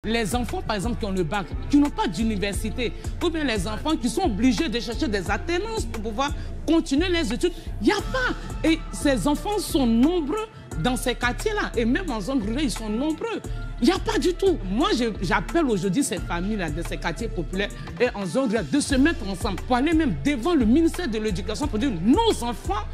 Les enfants, par exemple, qui ont le bac, qui n'ont pas d'université, ou bien les enfants qui sont obligés de chercher des alternances pour pouvoir continuer les études, il n'y a pas. Et ces enfants sont nombreux dans ces quartiers-là. Et même en zone rurale, ils sont nombreux. Il n'y a pas du tout. Moi, j'appelle aujourd'hui ces familles-là de ces quartiers populaires et en zone rurale de se mettre ensemble pour aller même devant le ministère de l'Éducation pour dire nos enfants,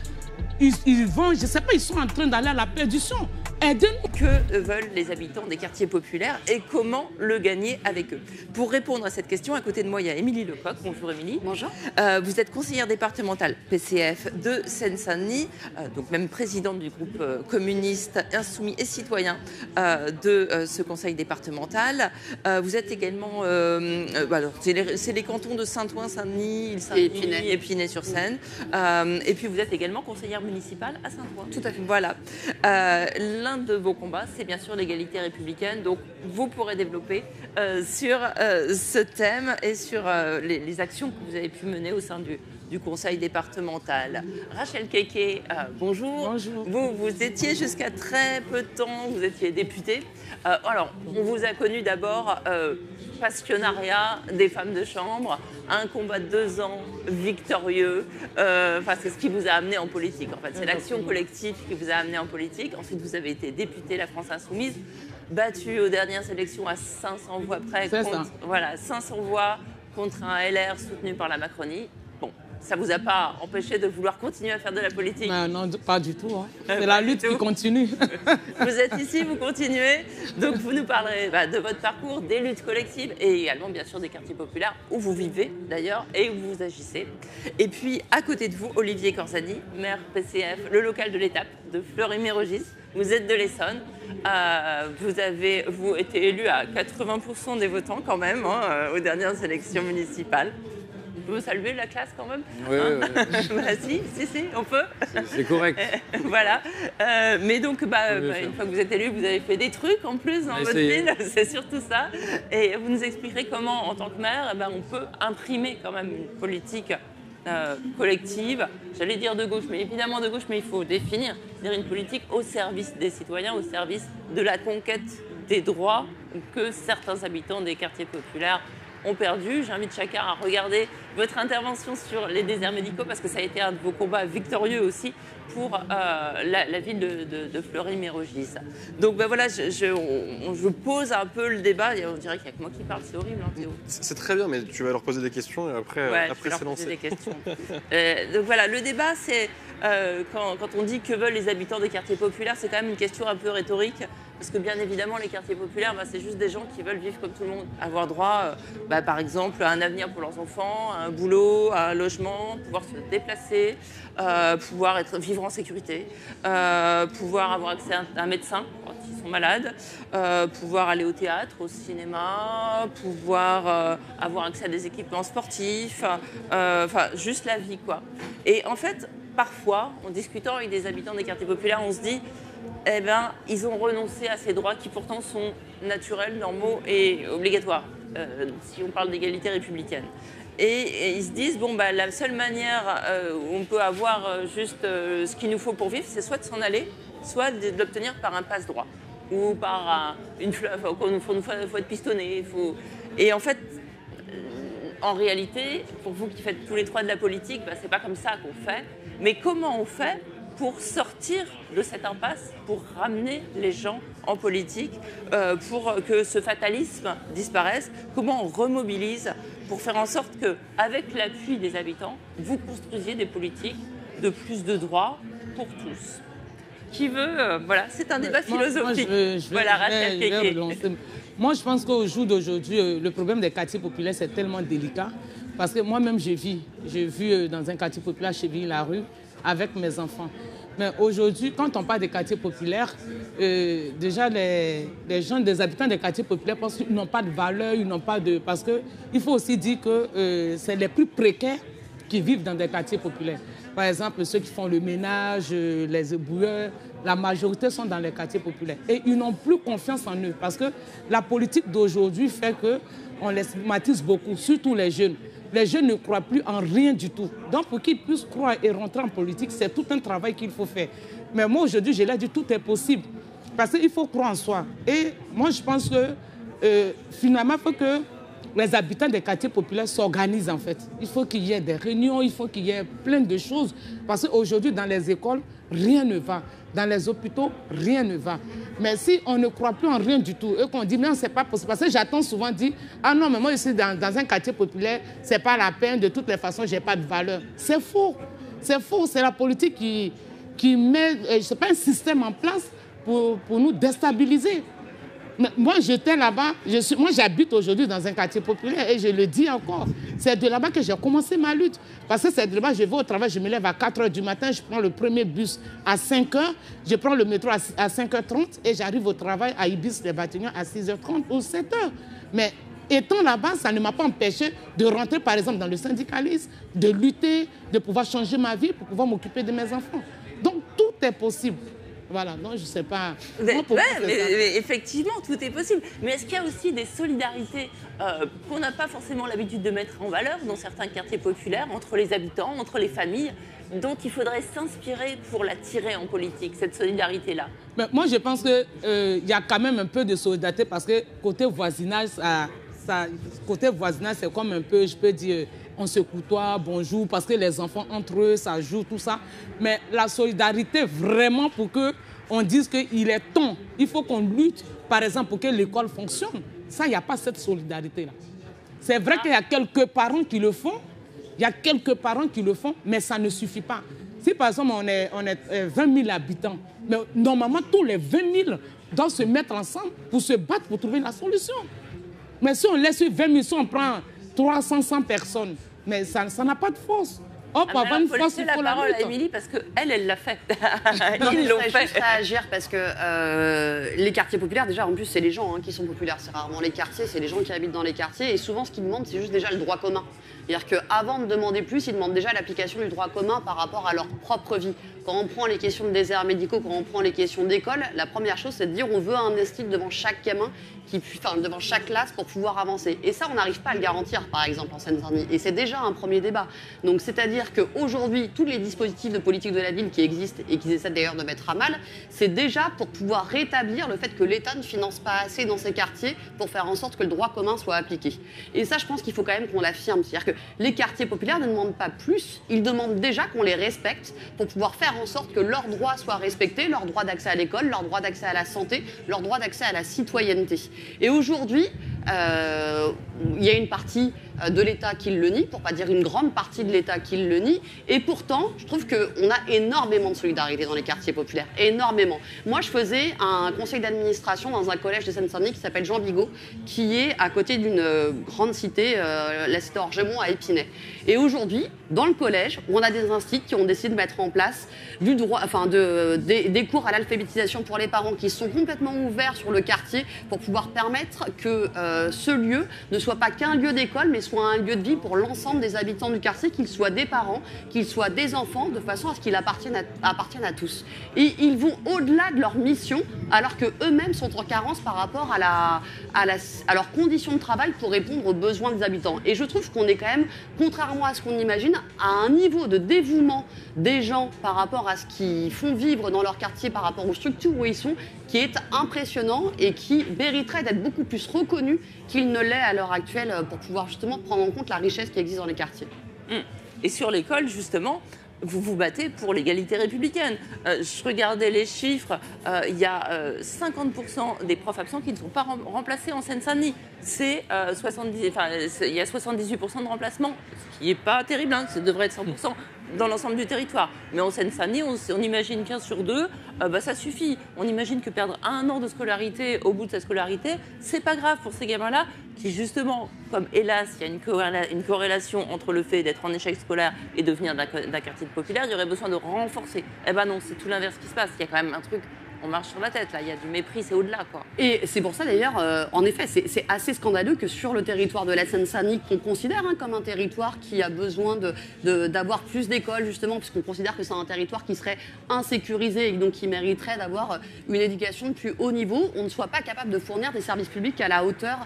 ils vont, je ne sais pas, ils sont en train d'aller à la perdition. Aidez-nous. Que veulent les habitants des quartiers populaires et comment le gagner avec eux? Pour répondre à cette question, à côté de moi, il y a Émilie Lecoq. Bonjour Émilie. Bonjour. Vous êtes conseillère départementale PCF de Seine-Saint-Denis, donc même présidente du groupe communiste, insoumis et citoyen de ce conseil départemental. Vous êtes également, c'est les cantons de Saint-Ouen, Saint-Denis, Saint-Denis, Épinay-sur-Seine. Et puis vous êtes également conseillère municipale à Saint-Ouen. Tout à fait. Voilà. L'un de vos combats, c'est bien sûr l'égalité républicaine. Donc, vous pourrez développer sur ce thème et sur les actions que vous avez pu mener au sein du conseil départemental. Rachel Keke, bonjour. Bonjour. Vous étiez jusqu'à très peu de temps, vous étiez députée. Alors, on vous a connu d'abord passionnariat des femmes de chambre, un combat de 2 ans victorieux. C'est ce qui vous a amené en politique. En fait, c'est l'action collective qui vous a amené en politique. Ensuite, vous avez été députée La France Insoumise, battue aux dernières élections à 500 voix près. Voilà, 500 voix contre un LR soutenu par la Macronie. Bon, ça ne vous a pas empêché de vouloir continuer à faire de la politique? Non, pas du tout. Hein. C'est la lutte qui continue. Vous êtes ici, vous continuez. Donc, vous nous parlerez de votre parcours, des luttes collectives et également, bien sûr, des quartiers populaires où vous vivez, d'ailleurs, et où vous agissez. Et puis, à côté de vous, Olivier Corzani, maire PCF, le local de l'étape de Fleury-Mérogis. Vous êtes de l'Essonne. Vous avez été élu à 80% des votants quand même aux dernières élections municipales. On peut saluer la classe quand même? Oui, si, on peut. C'est correct. Voilà. Mais donc, une fois que vous êtes élu, vous avez fait des trucs en plus dans votre ville. C'est surtout ça. Et vous nous expliquerez comment, en tant que maire, on peut imprimer quand même une politique collective, j'allais dire de gauche, mais évidemment de gauche, mais il faut définir, c'est-à-dire une politique au service des citoyens, au service de la conquête des droits que certains habitants des quartiers populaires ont perdu. J'invite chacun à regarder votre intervention sur les déserts médicaux parce que ça a été un de vos combats victorieux aussi pour la ville de Fleury-Mérogis. Donc voilà, je pose un peu le débat. Et on dirait qu'il n'y a que moi qui parle, c'est horrible, hein, Théo. C'est très bien, mais tu vas leur poser des questions et après, c'est lancé. Des questions. Donc voilà, le débat, c'est quand on dit que veulent les habitants des quartiers populaires, c'est quand même une question un peu rhétorique. Parce que bien évidemment, les quartiers populaires, c'est juste des gens qui veulent vivre comme tout le monde. Avoir droit, par exemple, à un avenir pour leurs enfants, à un boulot, à un logement, pouvoir se déplacer, pouvoir vivre en sécurité, pouvoir avoir accès à un médecin quand ils sont malades, pouvoir aller au théâtre, au cinéma, pouvoir avoir accès à des équipements sportifs, juste la vie, quoi. Et en fait, parfois, en discutant avec des habitants des quartiers populaires, on se dit ils ont renoncé à ces droits qui pourtant sont naturels, normaux et obligatoires, si on parle d'égalité républicaine. Et ils se disent, la seule manière où on peut avoir juste ce qu'il nous faut pour vivre, c'est soit de s'en aller, soit de l'obtenir par un passe-droit, ou par il faut être pistonné. Et en fait, en réalité, pour vous qui faites tous les trois de la politique, c'est pas comme ça qu'on fait. Mais comment on fait pour sortir de cette impasse, pour ramener les gens en politique, pour que ce fatalisme disparaisse? Comment on remobilise pour faire en sorte qu'avec l'appui des habitants, vous construisiez des politiques de plus de droits pour tous? Qui veut c'est un débat philosophique. Rachel Keke. Moi, je pense qu'au jour d'aujourd'hui, le problème des quartiers populaires, c'est tellement délicat. Parce que moi-même, j'ai vu dans un quartier populaire chez Ville-la-Rue, avec mes enfants. Mais aujourd'hui, quand on parle des quartiers populaires, déjà les gens, des habitants des quartiers populaires pensent qu'ils n'ont pas de valeur, ils n'ont pas de... Parce qu'il faut aussi dire que c'est les plus précaires qui vivent dans des quartiers populaires. Par exemple, ceux qui font le ménage, les éboueurs, la majorité sont dans les quartiers populaires. Et ils n'ont plus confiance en eux parce que la politique d'aujourd'hui fait qu'on les stigmatise beaucoup, surtout les jeunes. Les jeunes ne croient plus en rien du tout. Donc, pour qu'ils puissent croire et rentrer en politique, c'est tout un travail qu'il faut faire. Mais moi, aujourd'hui, je l'ai dit, tout est possible. Parce qu'il faut croire en soi. Et moi, je pense que finalement, il faut que les habitants des quartiers populaires s'organisent en fait. Il faut qu'il y ait des réunions, il faut qu'il y ait plein de choses. Parce qu'aujourd'hui, dans les écoles, rien ne va. Dans les hôpitaux, rien ne va. Mais si on ne croit plus en rien du tout et qu'on dit, non, c'est pas possible. Parce que j'attends souvent dire, ah non, mais moi, je suis dans un quartier populaire, c'est pas la peine, de toutes les façons, j'ai pas de valeur. C'est faux. C'est faux. C'est la politique qui met, je sais pas, un système en place pour nous déstabiliser. Mais moi, j'étais là-bas, moi j'habite aujourd'hui dans un quartier populaire et je le dis encore. C'est de là-bas que j'ai commencé ma lutte. Parce que c'est de là-bas, je vais au travail, je me lève à 4 h du matin, je prends le premier bus à 5 h, je prends le métro à 5 h 30 et j'arrive au travail à Ibis-les-Batignolles à 6 h 30 ou 7 h. Mais étant là-bas, ça ne m'a pas empêché de rentrer par exemple dans le syndicalisme, de lutter, de pouvoir changer ma vie pour pouvoir m'occuper de mes enfants. Donc tout est possible. Voilà, non, je ne sais pas. Mais effectivement, tout est possible. Mais est-ce qu'il y a aussi des solidarités qu'on n'a pas forcément l'habitude de mettre en valeur dans certains quartiers populaires, entre les habitants, entre les familles, dont il faudrait s'inspirer pour la tirer en politique, cette solidarité-là? Moi, je pense qu'il y a quand même un peu de solidarité parce que côté voisinage, c'est comme un peu, je peux dire, on se côtoie, bonjour, parce que les enfants entre eux, ça joue, tout ça. Mais la solidarité, vraiment, pour qu'on dise qu'il est temps, il faut qu'on lutte, par exemple, pour que l'école fonctionne. Ça, il n'y a pas cette solidarité-là. C'est vrai qu'il y a quelques parents qui le font, mais ça ne suffit pas. Si, par exemple, on est 20 000 habitants, mais normalement, tous les 20 000 doivent se mettre ensemble pour se battre pour trouver la solution. Mais si on laisse 20 000, si on prend 300 personnes, mais ça n'a pas de force. Hop, avant une force, il faut la parole à Émilie parce qu'elle l'a fait. Ils l'ont fait. Juste à agir parce que les quartiers populaires, déjà, en plus, c'est les gens qui sont populaires. C'est rarement les quartiers, c'est les gens qui habitent dans les quartiers. Et souvent, ce qu'ils demandent, c'est juste déjà le droit commun. C'est-à-dire qu'avant de demander plus, ils demandent déjà l'application du droit commun par rapport à leur propre vie. Quand on prend les questions de déserts médicaux, quand on prend les questions d'école, la première chose, c'est de dire on veut un estime devant chaque gamin, devant chaque classe pour pouvoir avancer. Et ça, on n'arrive pas à le garantir, par exemple, en Seine-Saint-Denis. Et c'est déjà un premier débat. Donc, c'est-à-dire qu'aujourd'hui, tous les dispositifs de politique de la ville qui existent et qu'ils essaient d'ailleurs de mettre à mal, c'est déjà pour pouvoir rétablir le fait que l'État ne finance pas assez dans ces quartiers pour faire en sorte que le droit commun soit appliqué. Et ça, je pense qu'il faut quand même qu'on l'affirme. C'est-à-dire que les quartiers populaires ne demandent pas plus, ils demandent déjà qu'on les respecte pour pouvoir faire en sorte que leurs droits soient respectés, leur droit d'accès à l'école, leur droit d'accès à la santé, leur droit d'accès à la citoyenneté. Et aujourd'hui, il y a une partie de l'État qui le nie, pour ne pas dire une grande partie de l'État qui le nie, et pourtant, je trouve qu'on a énormément de solidarité dans les quartiers populaires, énormément. Moi, je faisais un conseil d'administration dans un collège de Seine-Saint-Denis qui s'appelle Jean Bigot, qui est à côté d'une grande cité, la cité Orgemont à Épinay. Et aujourd'hui, dans le collège, on a des instituts qui ont décidé de mettre en place des cours à l'alphabétisation pour les parents qui sont complètement ouverts sur le quartier pour pouvoir permettre que ce lieu ne soit pas qu'un lieu d'école, mais soit un lieu de vie pour l'ensemble des habitants du quartier, qu'ils soient des parents, qu'ils soient des enfants, de façon à ce qu'ils appartiennent à tous. Et ils vont au-delà de leur mission, alors qu'eux-mêmes sont en carence par rapport à leurs conditions de travail pour répondre aux besoins des habitants. Et je trouve qu'on est quand même, contrairement à ce qu'on imagine, à un niveau de dévouement des gens par rapport à ce qu'ils font vivre dans leur quartier, par rapport aux structures où ils sont, qui est impressionnant et qui mériterait d'être beaucoup plus reconnu qu'il ne l'est à l'heure actuelle pour pouvoir justement prendre en compte la richesse qui existe dans les quartiers. Et sur l'école, justement, vous vous battez pour l'égalité républicaine. Je regardais les chiffres, il y a 50% des profs absents qui ne sont pas remplacés en Seine-Saint-Denis. Il y a 78% de remplacement, ce qui n'est pas terrible, ça devrait être 100% dans l'ensemble du territoire. Mais en Seine-Saint-Denis, on imagine 15 sur 2, ça suffit. On imagine que perdre 1 an de scolarité au bout de sa scolarité, c'est pas grave pour ces gamins-là, qui justement, comme hélas, il y a une corrélation entre le fait d'être en échec scolaire et de venir d'un quartier populaire, il y aurait besoin de renforcer. Eh ben non, c'est tout l'inverse qui se passe. Il y a quand même un truc, on marche sur la tête, là, il y a du mépris, c'est au-delà, quoi. Et c'est pour ça, d'ailleurs, en effet, c'est assez scandaleux que sur le territoire de la Seine-Saint-Denis, qu'on considère comme un territoire qui a besoin d'avoir plus d'écoles, justement, puisqu'on considère que c'est un territoire qui serait insécurisé et donc qui mériterait d'avoir une éducation de plus haut niveau, on ne soit pas capable de fournir des services publics à la hauteur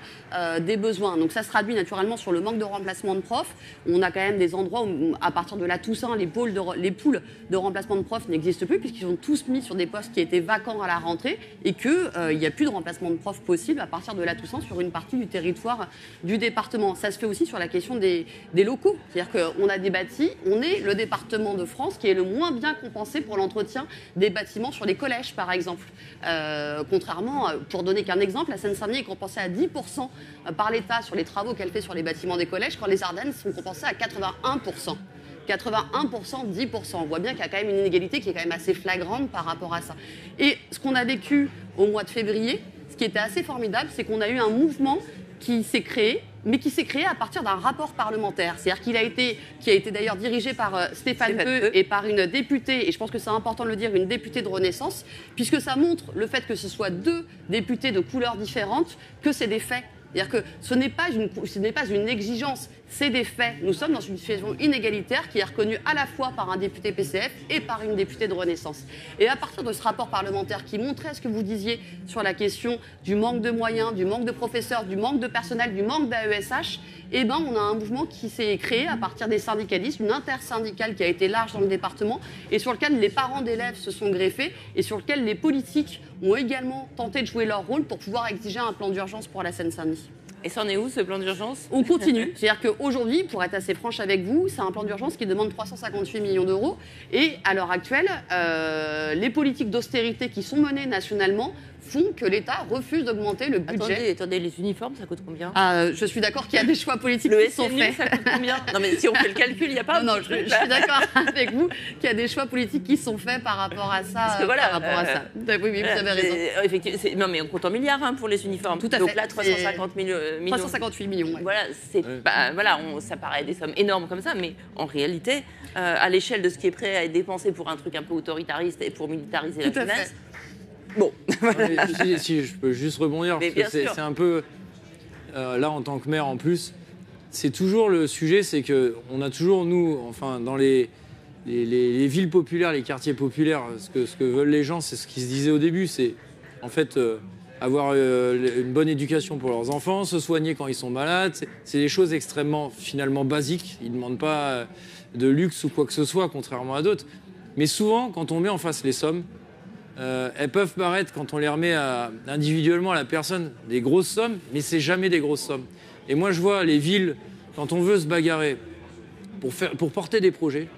des besoins. Donc ça se traduit naturellement sur le manque de remplacement de profs. On a quand même des endroits où, à partir de la Toussaint, les poules de remplacement de profs n'existent plus, puisqu'ils sont tous mis sur des postes qui étaient vacants vacants à la rentrée et qu'il n'y a plus de remplacement de profs possible à partir de la Toussaint sur une partie du territoire du département. Ça se fait aussi sur la question des locaux. C'est-à-dire qu'on a des bâtis, on est le département de France qui est le moins bien compensé pour l'entretien des bâtiments sur les collèges, par exemple. Contrairement, pour donner qu'un exemple, la Seine-Saint-Denis est compensée à 10% par l'État sur les travaux qu'elle fait sur les bâtiments des collèges, quand les Ardennes sont compensées à 81%. 81%, 10%. On voit bien qu'il y a quand même une inégalité qui est quand même assez flagrante par rapport à ça. Et ce qu'on a vécu au mois de février, ce qui était assez formidable, c'est qu'on a eu un mouvement qui s'est créé, mais qui s'est créé à partir d'un rapport parlementaire. C'est-à-dire qui a été d'ailleurs dirigé par Stéphane Peu et par une députée, et je pense que c'est important de le dire, une députée de Renaissance, puisque ça montre le fait que ce soit 2 députés de couleurs différentes, que c'est des faits. C'est-à-dire que ce n'est pas une exigence, c'est des faits. Nous sommes dans une situation inégalitaire qui est reconnue à la fois par un député PCF et par une députée de Renaissance. Et à partir de ce rapport parlementaire qui montrait ce que vous disiez sur la question du manque de moyens, du manque de professeurs, du manque de personnel, du manque d'AESH, eh ben, on a un mouvement qui s'est créé à partir des syndicalistes, une intersyndicale qui a été large dans le département et sur lequel les parents d'élèves se sont greffés et sur lequel les politiques ont également tenté de jouer leur rôle pour pouvoir exiger un plan d'urgence pour la Seine-Saint-Denis. Et ça en est où, ce plan d'urgence? On continue. C'est-à-dire qu'aujourd'hui, pour être assez franche avec vous, c'est un plan d'urgence qui demande 358 millions d'euros. Et à l'heure actuelle, les politiques d'austérité qui sont menées nationalement font que l'État refuse d'augmenter le budget. Attendez, les uniformes, ça coûte combien? Je suis d'accord qu'il y a des choix politiques qui sont faits. Ça coûte combien? Non, mais si on fait le calcul, il n'y a pas... Non, je suis d'accord avec vous qu'il y a des choix politiques qui sont faits par rapport à ça. Parce que voilà, Oui, vous avez raison. Effectivement, non, mais on compte en milliards pour les uniformes. Tout à fait. Donc là, 358 millions. Ouais. Voilà, ça paraît des sommes énormes comme ça, mais en réalité, à l'échelle de ce qui est prêt à être dépensé pour un truc un peu autoritariste et pour militariser la finance... Bon, voilà. Si je peux juste rebondir, parce que c'est un peu... là, en tant que maire, en plus, c'est toujours le sujet, c'est qu'on a toujours, nous, enfin, dans les villes populaires, les quartiers populaires, ce que veulent les gens, c'est ce qu'ils se disaient au début, c'est en fait avoir une bonne éducation pour leurs enfants, se soigner quand ils sont malades. C'est des choses extrêmement, finalement, basiques. Ils ne demandent pas de luxe ou quoi que ce soit, contrairement à d'autres. Mais souvent, quand on met en face les sommes, elles peuvent paraître, quand on les remet individuellement à la personne, des grosses sommes, mais c'est jamais des grosses sommes. Et moi, je vois les villes, quand on veut se bagarrer pour porter des projets,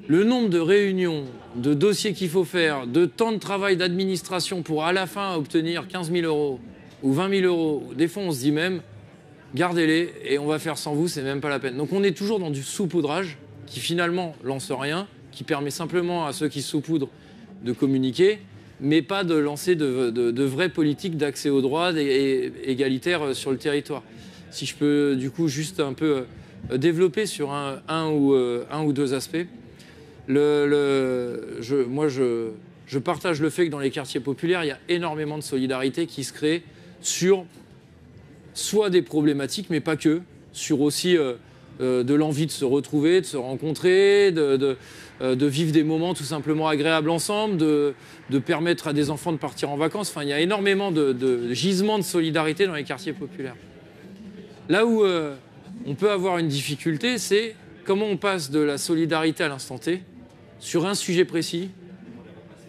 le nombre de réunions, de dossiers qu'il faut faire, de temps de travail d'administration pour à la fin obtenir 15 000 euros ou 20 000 euros, des fois on se dit même, gardez-les et on va faire sans vous, c'est même pas la peine. Donc on est toujours dans du saupoudrage qui finalement lance rien, qui permet simplement à ceux qui saupoudrent de communiquer, mais pas de lancer de vraies politiques d'accès aux droits et égalitaires sur le territoire. Si je peux du coup juste un peu développer sur un ou deux aspects. Moi, je partage le fait que dans les quartiers populaires, il y a énormément de solidarité qui se crée sur soit des problématiques, mais pas que, sur aussi de l'envie de se retrouver, de se rencontrer, de vivre des moments tout simplement agréables ensemble, de permettre à des enfants de partir en vacances. Enfin, il y a énormément de gisements de solidarité dans les quartiers populaires. Là où on peut avoir une difficulté, c'est comment on passe de la solidarité à l'instant T, sur un sujet précis,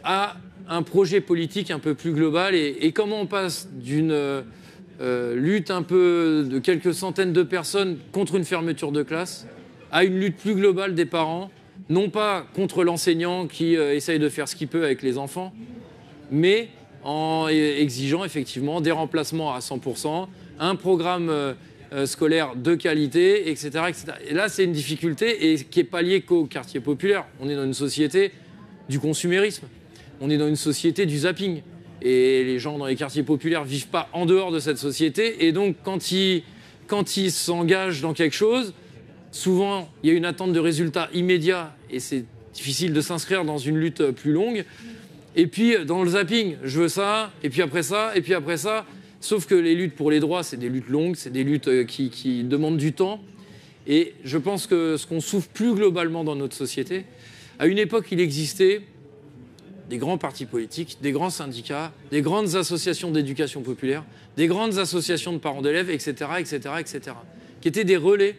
à un projet politique un peu plus global, et comment on passe d'une lutte un peu de quelques centaines de personnes contre une fermeture de classe à une lutte plus globale des parents, non pas contre l'enseignant qui essaye de faire ce qu'il peut avec les enfants, mais en exigeant effectivement des remplacements à 100%, un programme scolaire de qualité, etc., etc. Et là, c'est une difficulté et qui n'est pas liée qu'au quartier populaire. On est dans une société du consumérisme. On est dans une société du zapping. Et les gens dans les quartiers populaires ne vivent pas en dehors de cette société. Et donc, quand ils s'engagent dans quelque chose, souvent, il y a une attente de résultats immédiats et c'est difficile de s'inscrire dans une lutte plus longue. Et puis, dans le zapping, je veux ça, et puis après ça, et puis après ça. Sauf que les luttes pour les droits, c'est des luttes longues, c'est des luttes qui demandent du temps. Et je pense que ce qu'on souffre plus globalement dans notre société, à une époque, il existait des grands partis politiques, des grands syndicats, des grandes associations d'éducation populaire, des grandes associations de parents d'élèves, etc., etc., etc., qui étaient des relais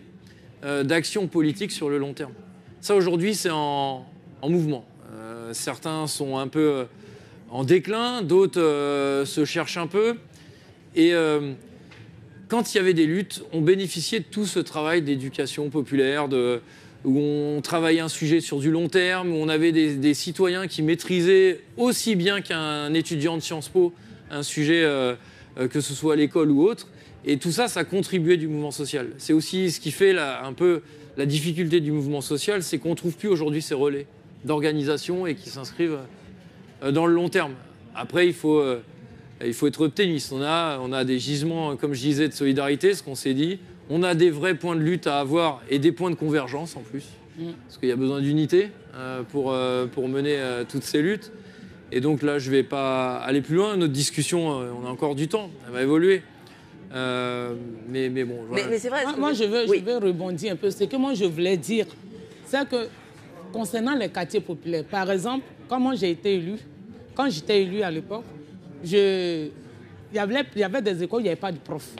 d'action politique sur le long terme. Ça, aujourd'hui, c'est en mouvement. Certains sont un peu en déclin, d'autres se cherchent un peu. Et quand il y avait des luttes, on bénéficiait de tout ce travail d'éducation populaire, où on travaillait un sujet sur du long terme, où on avait des citoyens qui maîtrisaient aussi bien qu'un étudiant de Sciences Po un sujet, que ce soit à l'école ou autre. Et tout ça, ça contribuait du mouvement social. C'est aussi ce qui fait un peu la difficulté du mouvement social, c'est qu'on ne trouve plus aujourd'hui ces relais d'organisation et qui s'inscrivent dans le long terme. Après, il faut être optimiste. On a des gisements, comme je disais, de solidarité, ce qu'on s'est dit. On a des vrais points de lutte à avoir et des points de convergence en plus. Parce qu'il y a besoin d'unité pour mener toutes ces luttes. Et donc là, je ne vais pas aller plus loin. Notre discussion, on a encore du temps. Elle va évoluer. Mais bon. Voilà. Mais c'est vrai. Moi, je veux rebondir un peu. Ce que moi, je voulais dire, c'est que concernant les quartiers populaires, par exemple, quand j'étais élue à l'époque, il y avait des écoles où il n'y avait pas de profs.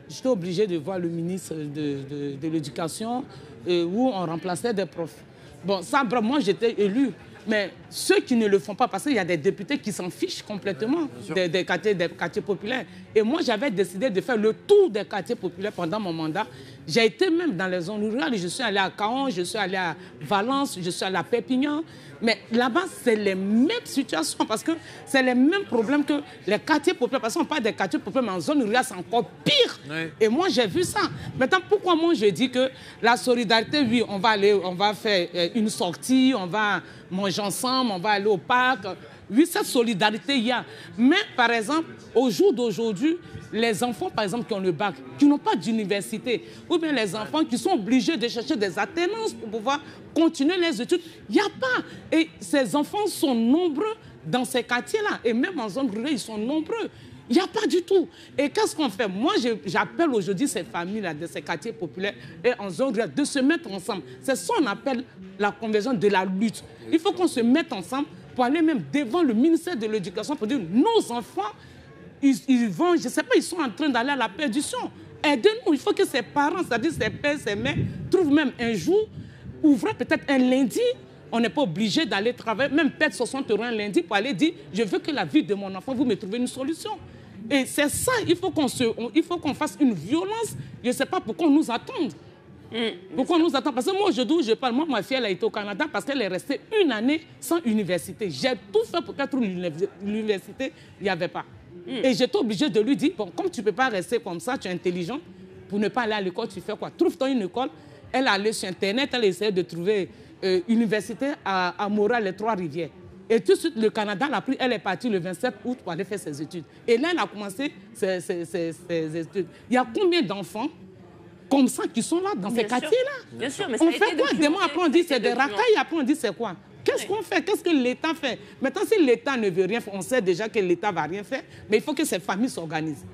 J'étais obligée de voir le ministre de l'Éducation où on remplaçait des profs. Bon, ça, moi, j'étais élue. Mais ceux qui ne le font pas, parce qu'il y a des députés qui s'en fichent complètement des quartiers populaires. Et moi, j'avais décidé de faire le tour des quartiers populaires pendant mon mandat. J'ai été même dans les zones rurales. Je suis allée à Caen, je suis allée à Valence, je suis allée à Perpignan. Mais là-bas, c'est les mêmes situations parce que c'est les mêmes problèmes que les quartiers populaires. Parce qu'on parle des quartiers populaires, mais en zone rurale, c'est encore pire. Oui. Et moi, j'ai vu ça. Maintenant, pourquoi moi, je dis que la solidarité, oui, on va faire une sortie, on va manger ensemble, on va aller au parc. Oui, cette solidarité, il y a. Mais, par exemple, au jour d'aujourd'hui, les enfants, par exemple, qui ont le bac, qui n'ont pas d'université, ou bien les enfants qui sont obligés de chercher des alternances pour pouvoir continuer les études, il n'y a pas. Et ces enfants sont nombreux dans ces quartiers-là. Et même en zone rurale, ils sont nombreux. Il n'y a pas du tout. Et qu'est-ce qu'on fait? Moi, j'appelle aujourd'hui ces familles-là, de ces quartiers populaires et en zone rurale, de se mettre ensemble. C'est ça qu'on appelle la conversion de la lutte. Il faut qu'on se mette ensemble pour aller même devant le ministère de l'Éducation pour dire nos enfants, ils vont, je ne sais pas, ils sont en train d'aller à la perdition. Aidez-nous. Il faut que ces parents, c'est-à-dire ces pères, ces mères, trouvent même un jour, ouvrez peut-être un lundi. On n'est pas obligé d'aller travailler, même perdre 60 € un lundi pour aller dire je veux que la vie de mon enfant, vous me trouvez une solution. Et c'est ça, il faut qu'on fasse une violence. Je ne sais pas pourquoi on nous attend. Pourquoi on nous attend? Parce que moi, aujourd'hui, je parle, moi, ma fille, elle a été au Canada parce qu'elle est restée une année sans université. J'ai tout fait pour qu'elle trouve l'université, il n'y avait pas. Et j'étais obligée de lui dire, bon, comme tu ne peux pas rester comme ça, tu es intelligent, pour ne pas aller à l'école, tu fais quoi? Trouve-toi une école. Elle est allée sur Internet, elle a essayé de trouver université à Montréal, les Trois-Rivières. Et tout de suite, le Canada l'a pris. Elle est partie le 27 août pour aller faire ses études. Et là, elle a commencé ses études. Il y a combien d'enfants comme ça qui sont là, dans ces quartiers-là? Bien sûr, mais on fait quoi? Demain, après, on dit c'est des racailles, après, on dit c'est quoi? Qu'est-ce qu'on fait? Qu'est-ce que l'État fait? Maintenant, si l'État ne veut rien faire, on sait déjà que l'État ne va rien faire, mais il faut que ces familles s'organisent.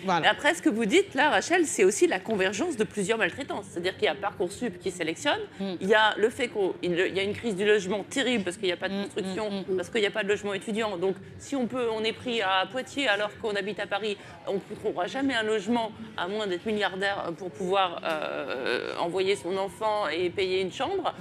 Voilà. Après, ce que vous dites là, Rachel, c'est aussi la convergence de plusieurs maltraitances. C'est-à-dire qu'il y a Parcoursup qui sélectionne, il y a le fait qu'il y a une crise du logement terrible parce qu'il n'y a pas de construction, parce qu'il n'y a pas de logement étudiant. Donc, si on est pris à Poitiers alors qu'on habite à Paris, on ne trouvera jamais un logement à moins d'être milliardaire pour pouvoir envoyer son enfant et payer une chambre.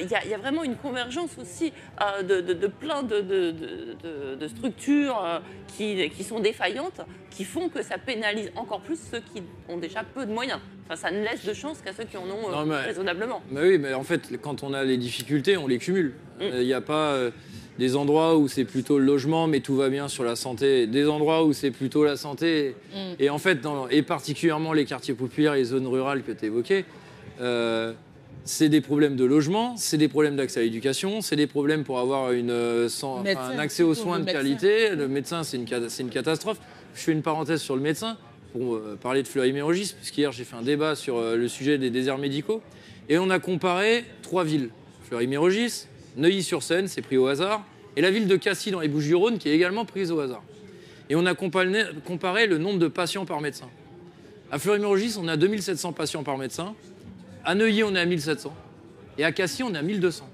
Il y a vraiment une convergence aussi de plein de structures qui sont défaillantes, qui font que ça pénalise encore plus ceux qui ont déjà peu de moyens. Enfin, ça ne laisse de chance qu'à ceux qui en ont raisonnablement. Mais oui, mais en fait, quand on a les difficultés, on les cumule. Il n'y a pas des endroits où c'est plutôt le logement, mais tout va bien sur la santé. Des endroits où c'est plutôt la santé. Et en fait, et particulièrement les quartiers populaires, les zones rurales que tu évoquais, c'est des problèmes de logement, c'est des problèmes d'accès à l'éducation, c'est des problèmes pour avoir un accès aux soins de qualité. Le médecin, c'est une catastrophe. Je fais une parenthèse sur le médecin pour parler de Fleury-Mérogis, puisqu'hier j'ai fait un débat sur le sujet des déserts médicaux. Et on a comparé 3 villes. Fleury-Mérogis, Neuilly-sur-Seine, c'est pris au hasard, et la ville de Cassis dans les Bouches-du-Rhône, qui est également prise au hasard. Et on a comparé le nombre de patients par médecin. À Fleury-Mérogis, on a 2700 patients par médecin. À Neuilly, on est à 1700. Et à Cassis, on est à 1200.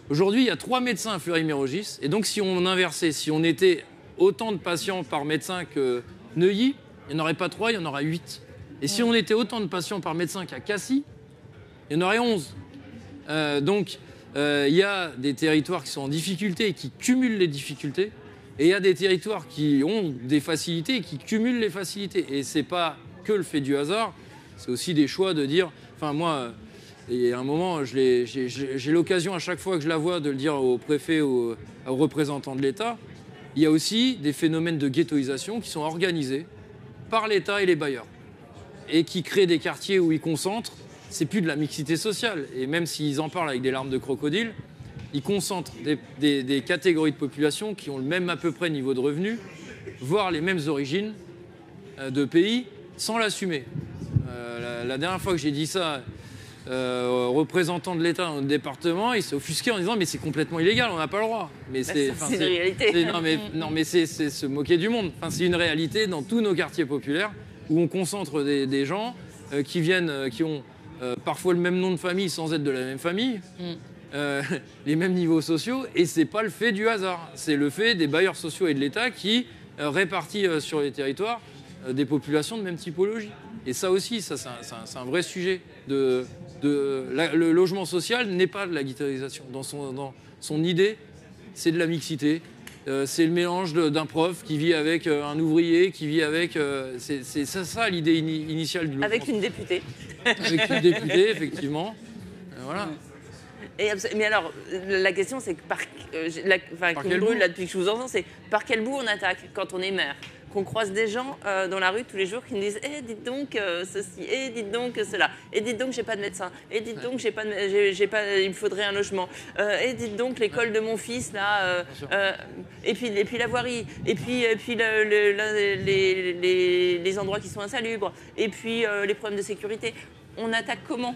Aujourd'hui, il y a 3 médecins à Fleury-Mérogis. Et donc, si on inversait, si on était autant de patients par médecin que Neuilly, il n'y en aurait pas 3, il y en aurait 8. Et si on était autant de patients par médecin qu'à Cassis, il y en aurait 11. Donc, il y a des territoires qui sont en difficulté et qui cumulent les difficultés. Et il y a des territoires qui ont des facilités et qui cumulent les facilités. Et ce n'est pas que le fait du hasard, c'est aussi des choix de dire... Enfin, moi, il y a un moment, j'ai l'occasion à chaque fois que je la vois de le dire au préfet, aux représentants de l'État. Il y a aussi des phénomènes de ghettoisation qui sont organisés par l'État et les bailleurs. Et qui créent des quartiers où ils concentrent. C'est plus de la mixité sociale. Et même s'ils en parlent avec des larmes de crocodile, ils concentrent des catégories de population qui ont le même à peu près niveau de revenus, voire les mêmes origines de pays, sans l'assumer. La dernière fois que j'ai dit ça aux représentants de l'État dans le département, il s'est offusqué en disant mais c'est complètement illégal, on n'a pas le droit. Mais c'est une réalité. Non mais c'est se moquer du monde. Enfin, c'est une réalité dans tous nos quartiers populaires où on concentre des gens qui ont parfois le même nom de famille sans être de la même famille. Les mêmes niveaux sociaux, et c'est pas le fait du hasard, c'est le fait des bailleurs sociaux et de l'État qui répartissent sur les territoires des populations de même typologie. Et ça aussi, c'est un vrai sujet. Le logement social n'est pas de la ghettoisation. Dans son idée, c'est de la mixité. C'est le mélange d'un prof qui vit avec un ouvrier, qui vit avec... c'est ça l'idée initiale du logement. Avec une députée. Avec une députée, effectivement. Voilà. Mais alors, la question, c'est que qui me brûle là depuis que je vous entends, c'est par quel bout on attaque quand on est maire, qu'on croise des gens dans la rue tous les jours qui nous disent « dites donc ceci, dites donc cela, dites donc j'ai pas de médecin, dites donc il me faudrait un logement, dites donc l'école de mon fils là, et puis la voirie, et puis les endroits qui sont insalubres, et puis les problèmes de sécurité ». On attaque comment?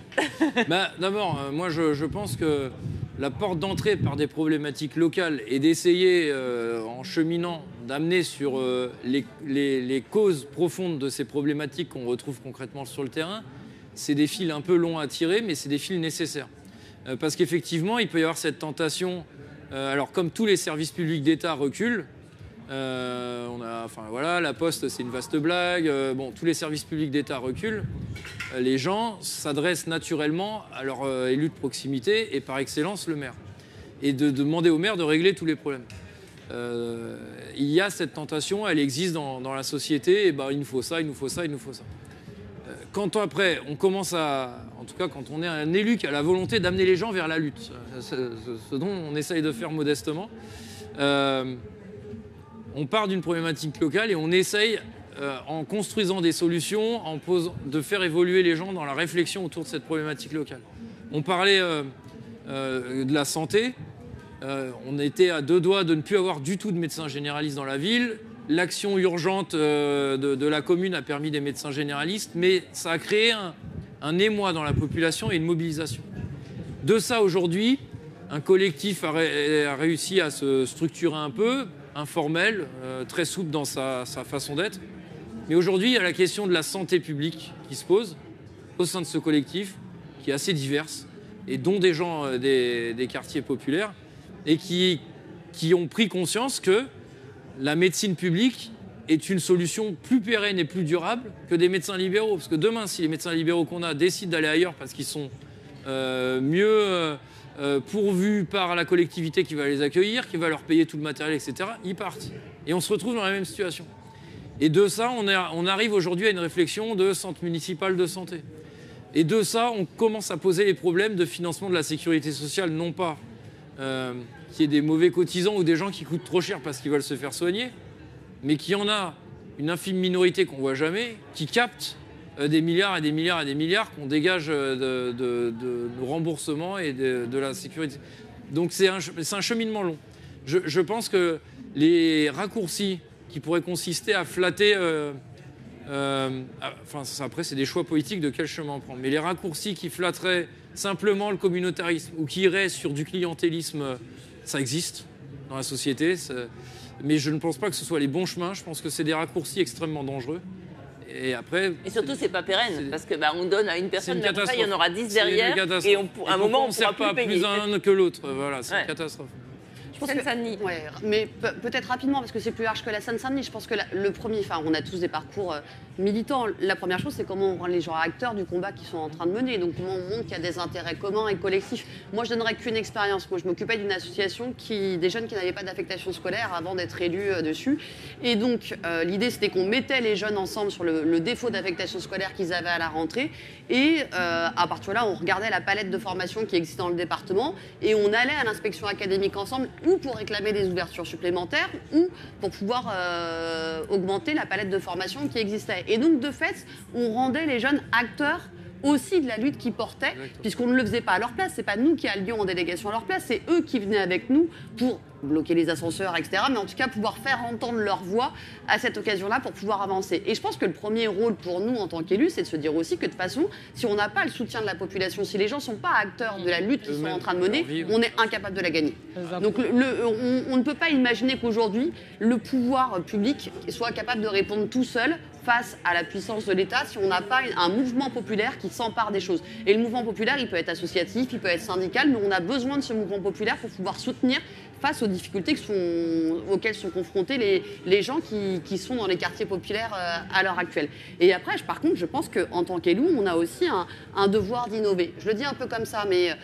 D'abord, moi je pense que la porte d'entrée par des problématiques locales et d'essayer, en cheminant, d'amener sur les causes profondes de ces problématiques qu'on retrouve concrètement sur le terrain, c'est des fils un peu longs à tirer, mais c'est des fils nécessaires. Parce qu'effectivement, il peut y avoir cette tentation, alors comme tous les services publics d'État reculent, la Poste, c'est une vaste blague. Tous les services publics d'État reculent. Les gens s'adressent naturellement à leur élu de proximité et par excellence le maire. Et de demander au maire de régler tous les problèmes. Il y a cette tentation, elle existe dans la société. Et il nous faut ça, il nous faut ça, il nous faut ça. Quand après, on commence en tout cas, quand on est un élu qui a la volonté d'amener les gens vers la lutte, ce dont on essaye de faire modestement. On part d'une problématique locale et on essaye, en construisant des solutions, de faire évoluer les gens dans la réflexion autour de cette problématique locale. On parlait de la santé. On était à 2 doigts de ne plus avoir du tout de médecins généralistes dans la ville. L'action urgente de la commune a permis des médecins généralistes, mais ça a créé un émoi dans la population et une mobilisation. De ça, aujourd'hui, un collectif a réussi à se structurer un peu, informel, très souple dans sa façon d'être. Mais aujourd'hui, il y a la question de la santé publique qui se pose au sein de ce collectif, qui est assez diverse, et dont des gens des quartiers populaires, et qui ont pris conscience que la médecine publique est une solution plus pérenne et plus durable que des médecins libéraux. Parce que demain, si les médecins libéraux qu'on a décident d'aller ailleurs parce qu'ils sont mieux... pourvus par la collectivité qui va les accueillir, qui va leur payer tout le matériel, etc., ils partent. Et on se retrouve dans la même situation. Et de ça, on arrive aujourd'hui à une réflexion de centre municipal de santé. Et de ça, on commence à poser les problèmes de financement de la sécurité sociale, non pas qu'il y ait des mauvais cotisants ou des gens qui coûtent trop cher parce qu'ils veulent se faire soigner, mais qu'il y en a une infime minorité qu'on ne voit jamais, qui capte des milliards et des milliards et des milliards qu'on dégage de nos remboursements et de la sécurité. Donc c'est un cheminement long. Je pense que les raccourcis qui pourraient consister à flatter... après, c'est des choix politiques de quel chemin prendre. Mais les raccourcis qui flatteraient simplement le communautarisme ou qui iraient sur du clientélisme, ça existe dans la société. Mais je ne pense pas que ce soit les bons chemins. Je pense que c'est des raccourcis extrêmement dangereux. Et surtout, c'est pas pérenne, parce que on donne à une personne, mais après, il y en aura 10 derrière, et à un moment, on ne pourra plus payer. Plus un que l'autre, voilà, c'est une catastrophe. Je pense Seine-Saint-Denis. Mais peut-être rapidement, parce que c'est plus large que la Seine-Saint-Denis. Je pense que le premier, on a tous des parcours Militant, la première chose, c'est comment on rend les gens acteurs du combat qu'ils sont en train de mener. Donc, comment on montre qu'il y a des intérêts communs et collectifs. Moi, je donnerais qu'une expérience. Moi, je m'occupais d'une association des jeunes qui n'avaient pas d'affectation scolaire avant d'être élus dessus. Et donc, l'idée, c'était qu'on mettait les jeunes ensemble sur le défaut d'affectation scolaire qu'ils avaient à la rentrée. Et à partir de là, on regardait la palette de formations qui existe dans le département et on allait à l'inspection académique ensemble, ou pour réclamer des ouvertures supplémentaires, ou pour pouvoir augmenter la palette de formations qui existait. Et donc, de fait, on rendait les jeunes acteurs aussi de la lutte qu'ils portaient, puisqu'on ne le faisait pas à leur place. C'est pas nous qui allions en délégation à leur place, c'est eux qui venaient avec nous pour bloquer les ascenseurs, etc. Mais en tout cas, pouvoir faire entendre leur voix à cette occasion-là pour pouvoir avancer. Et je pense que le premier rôle pour nous, en tant qu'élus, c'est de se dire aussi que de toute façon, si on n'a pas le soutien de la population, si les gens ne sont pas acteurs de la lutte qu'ils sont en train de mener, on est incapable de la gagner. Donc on ne peut pas imaginer qu'aujourd'hui, le pouvoir public soit capable de répondre tout seul face à la puissance de l'État si on n'a pas un mouvement populaire qui s'empare des choses. Et le mouvement populaire, il peut être associatif, il peut être syndical, mais on a besoin de ce mouvement populaire pour pouvoir soutenir face aux difficultés auxquelles sont confrontés les gens qui sont dans les quartiers populaires à l'heure actuelle. Et après, par contre, je pense qu'en tant qu'élu, on a aussi un devoir d'innover. Je le dis un peu comme ça, mais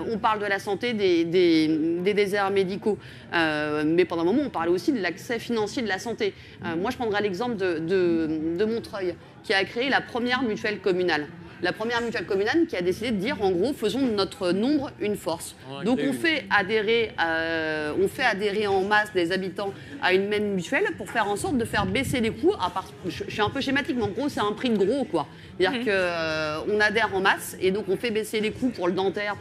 on parle de la santé, des déserts médicaux, mais pendant un moment, on parle aussi de l'accès financier de la santé. Moi, je prendrai l'exemple de Montreuil, qui a créé la première mutuelle communale. La première mutuelle communale qui a décidé de dire, en gros, faisons de notre nombre une force. Donc on fait adhérer en masse des habitants à une même mutuelle pour faire en sorte de faire baisser les coûts. Je suis un peu schématique, mais en gros, c'est un prix de gros, quoi. C'est-à-dire qu'on adhère en masse et donc on fait baisser les coûts pour le dentaire.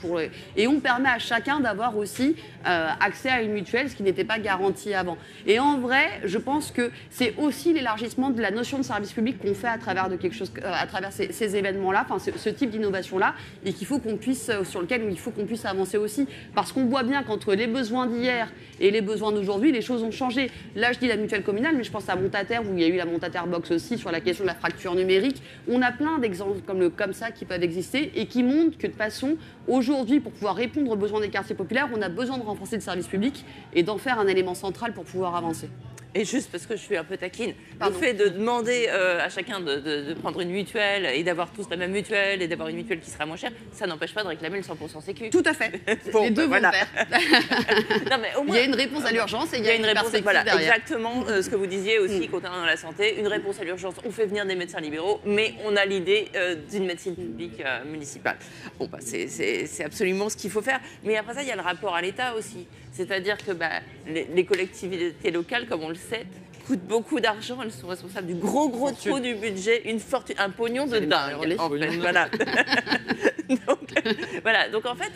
Et on permet à chacun d'avoir aussi accès à une mutuelle, ce qui n'était pas garanti avant. Et en vrai, je pense que c'est aussi l'élargissement de la notion de service public qu'on fait à travers ces événements-là, ce type d'innovation-là, et sur lequel il faut qu'on puisse avancer aussi. Parce qu'on voit bien qu'entre les besoins d'hier et les besoins d'aujourd'hui, les choses ont changé. Là, je dis la mutuelle communale, mais je pense à Montataire, où il y a eu la Montataire Box aussi, sur la question de la fracture numérique. On a plein d'exemples comme ça qui peuvent exister et qui montrent que de toute façon, aujourd'hui, pour pouvoir répondre aux besoins des quartiers populaires, on a besoin de renforcer le service public et d'en faire un élément central pour pouvoir avancer. Et juste parce que je suis un peu taquine, le fait de demander à chacun de prendre une mutuelle et d'avoir tous la même mutuelle et d'avoir une mutuelle qui sera moins chère, ça n'empêche pas de réclamer le 100% sécu. Tout à fait. Les deux vont faire. Non, mais au moins, il y a une réponse à l'urgence et il y a une réponse derrière. Exactement ce que vous disiez aussi concernant la santé. Une réponse à l'urgence, on fait venir des médecins libéraux, mais on a l'idée d'une médecine publique municipale. Bon, c'est absolument ce qu'il faut faire. Mais après ça, il y a le rapport à l'État aussi. C'est-à-dire que les collectivités locales, comme on le sait, coûtent beaucoup d'argent. Elles sont responsables du gros trou du budget, une fortune, un pognon de dingue. En fait, voilà. Donc en fait,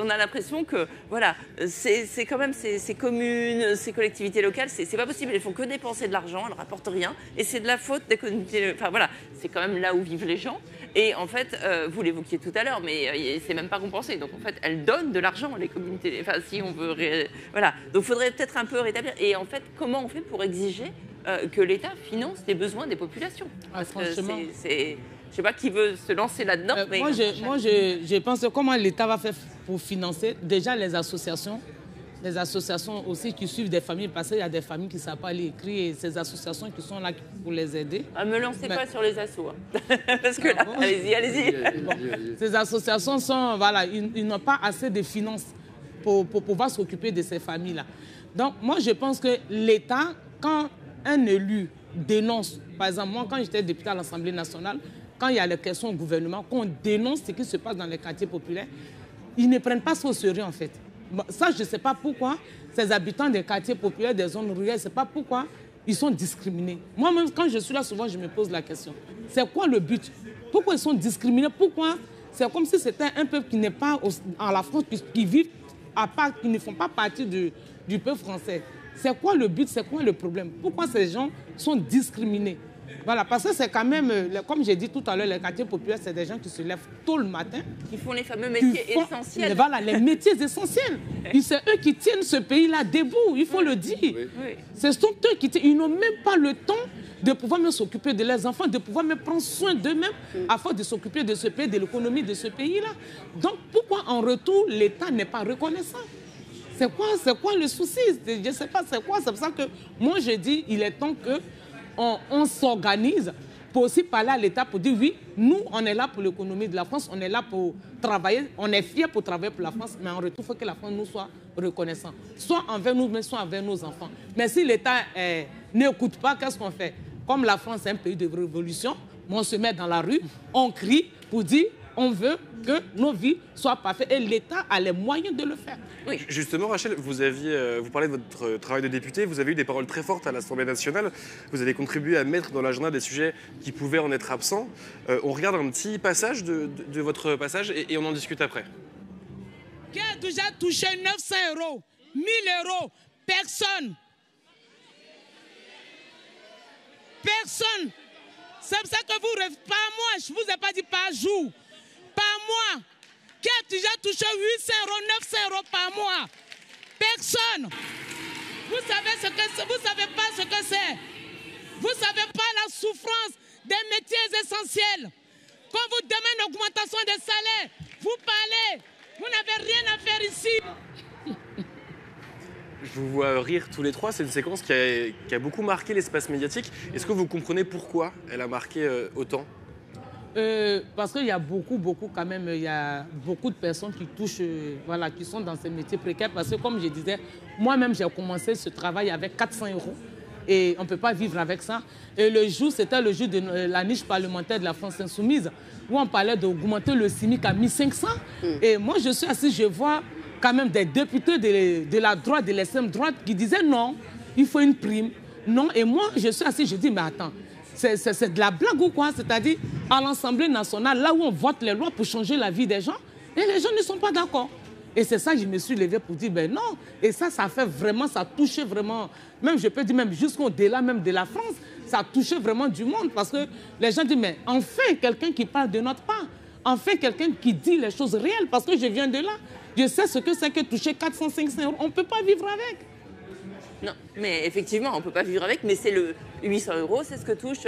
on a l'impression que c'est quand même ces communes, ces collectivités locales, c'est pas possible. Elles font que dépenser de l'argent, elles rapportent rien, et c'est de la faute des communautés. Enfin voilà, c'est quand même là où vivent les gens. Et en fait, vous l'évoquiez tout à l'heure, mais c'est même pas compensé. Donc en fait, elles donnent de l'argent, les communautés. Enfin, si on veut, voilà. Donc il faudrait peut-être un peu rétablir. Et en fait, comment on fait pour exiger que l'État finance les besoins des populations? Franchement, je ne sais pas qui veut se lancer là-dedans. Moi, je pense comment l'État va faire pour financer déjà les associations aussi qui suivent des familles, parce qu'il y a des familles qui ne savent pas lire écrire, et ces associations qui sont là pour les aider. Ne me lancez pas sur les assos. Parce que là, allez-y. Ces associations sont, ils n'ont pas assez de finances pour pouvoir s'occuper de ces familles-là. Donc, moi, je pense que l'État, quand un élu dénonce, par exemple, moi, quand j'étais député à l'Assemblée nationale, quand il y a les questions au gouvernement, qu'on dénonce ce qui se passe dans les quartiers populaires, ils ne prennent pas ça au sérieux, en fait. Ça, je ne sais pas pourquoi ces habitants des quartiers populaires, des zones rurales, je ne sais pas pourquoi ils sont discriminés. Moi-même, quand je suis là, souvent, je me pose la question. C'est quoi le but? Pourquoi ils sont discriminés? Pourquoi? C'est comme si c'était un peuple qui n'est pas en la France, qui vivent à part, qui ne font pas partie du peuple français. C'est quoi le but? C'est quoi le problème? Pourquoi ces gens sont discriminés? Voilà, parce que c'est quand même, comme j'ai dit tout à l'heure, les quartiers populaires, c'est des gens qui se lèvent tôt le matin. Qui font les fameux métiers essentiels. Voilà, les métiers essentiels. C'est eux qui tiennent ce pays-là debout, il faut le dire. Oui. Ce sont eux qui tiennent. Ils n'ont même pas le temps de pouvoir même s'occuper de leurs enfants, de pouvoir même prendre soin d'eux-mêmes afin de s'occuper de ce pays, de l'économie de ce pays-là. Donc, pourquoi en retour, l'État n'est pas reconnaissant? C'est quoi le souci? Je ne sais pas c'est quoi. C'est pour ça que moi, je dis il est temps qu'on s'organise pour aussi parler à l'État pour dire oui, nous, on est là pour l'économie de la France, on est là pour travailler, on est fiers pour travailler pour la France, mais en retour, il faut que la France nous soit reconnaissante, soit envers nous, mais soit envers nos enfants. Mais si l'État n'écoute pas, qu'est-ce qu'on fait? Comme la France est un pays de révolution, on se met dans la rue, on crie pour dire on veut que nos vies soient parfaites et l'État a les moyens de le faire. Oui. Justement, Rachel, vous parlez de votre travail de député, vous avez eu des paroles très fortes à l'Assemblée nationale, vous avez contribué à mettre dans l'agenda des sujets qui pouvaient en être absents. On regarde un petit passage de votre passage et on en discute après. Qui a déjà touché 900 €, 1000 €? Personne. Personne. C'est pour ça que vous, pas moi, je ne vous ai pas dit par jour, par mois. Qui a déjà touché 800 €, 900 € par mois? Personne. Vous savez pas ce que c'est. Vous ne savez pas la souffrance des métiers essentiels. Quand vous demandez une augmentation des salaires, vous parlez. Vous n'avez rien à faire ici. Je vous vois rire tous les trois, c'est une séquence qui a beaucoup marqué l'espace médiatique. Est-ce que vous comprenez pourquoi elle a marqué autant? Parce qu'il y a beaucoup quand même, il y a beaucoup de personnes qui touchent, voilà, qui sont dans ces métiers précaires. Parce que comme je disais, moi-même j'ai commencé ce travail avec 400 € et on ne peut pas vivre avec ça. Et le jour, c'était le jour de la niche parlementaire de la France Insoumise, où on parlait d'augmenter le SMIC à 1500. Et moi je suis assis, je vois quand même des députés de la droite, de l'extrême droite, qui disaient non, il faut une prime. Non, et moi je suis assis, je dis mais attends, c'est de la blague ou quoi? C'est-à-dire, à l'Assemblée nationale, là où on vote les lois pour changer la vie des gens, et les gens ne sont pas d'accord. Et c'est ça que je me suis levée pour dire, ben non. Et ça fait vraiment, ça touchait vraiment, même je peux dire même jusqu'au-delà même de la France, ça touchait vraiment du monde. Parce que les gens disent, mais enfin quelqu'un qui parle de notre part, enfin quelqu'un qui dit les choses réelles, parce que je viens de là. Je sais ce que c'est que toucher 400, 500 €. On ne peut pas vivre avec. Non, mais effectivement, on ne peut pas vivre avec, mais c'est le 800 €, c'est ce que touche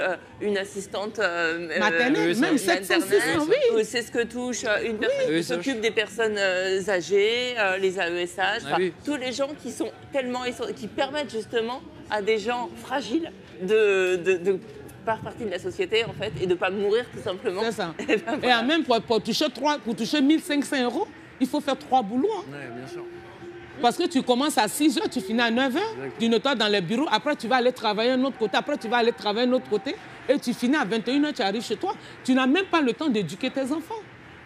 une assistante maternelle, même 700, 600, oui. C'est ce que touche une personne qui s'occupe des personnes âgées, les AESH, tous les gens qui sont tellement, qui permettent justement à des gens fragiles de faire partie de la société en fait et de ne pas mourir tout simplement. C'est ça. Et même pour toucher 1500 €, il faut faire 3 boulots. Hein. Oui, bien sûr. Parce que tu commences à 6 h, tu finis à 9 h, tu nettoies dans les bureaux, après tu vas aller travailler un autre côté, après tu vas aller travailler un autre côté, et tu finis à 21 h, tu arrives chez toi. Tu n'as même pas le temps d'éduquer tes enfants.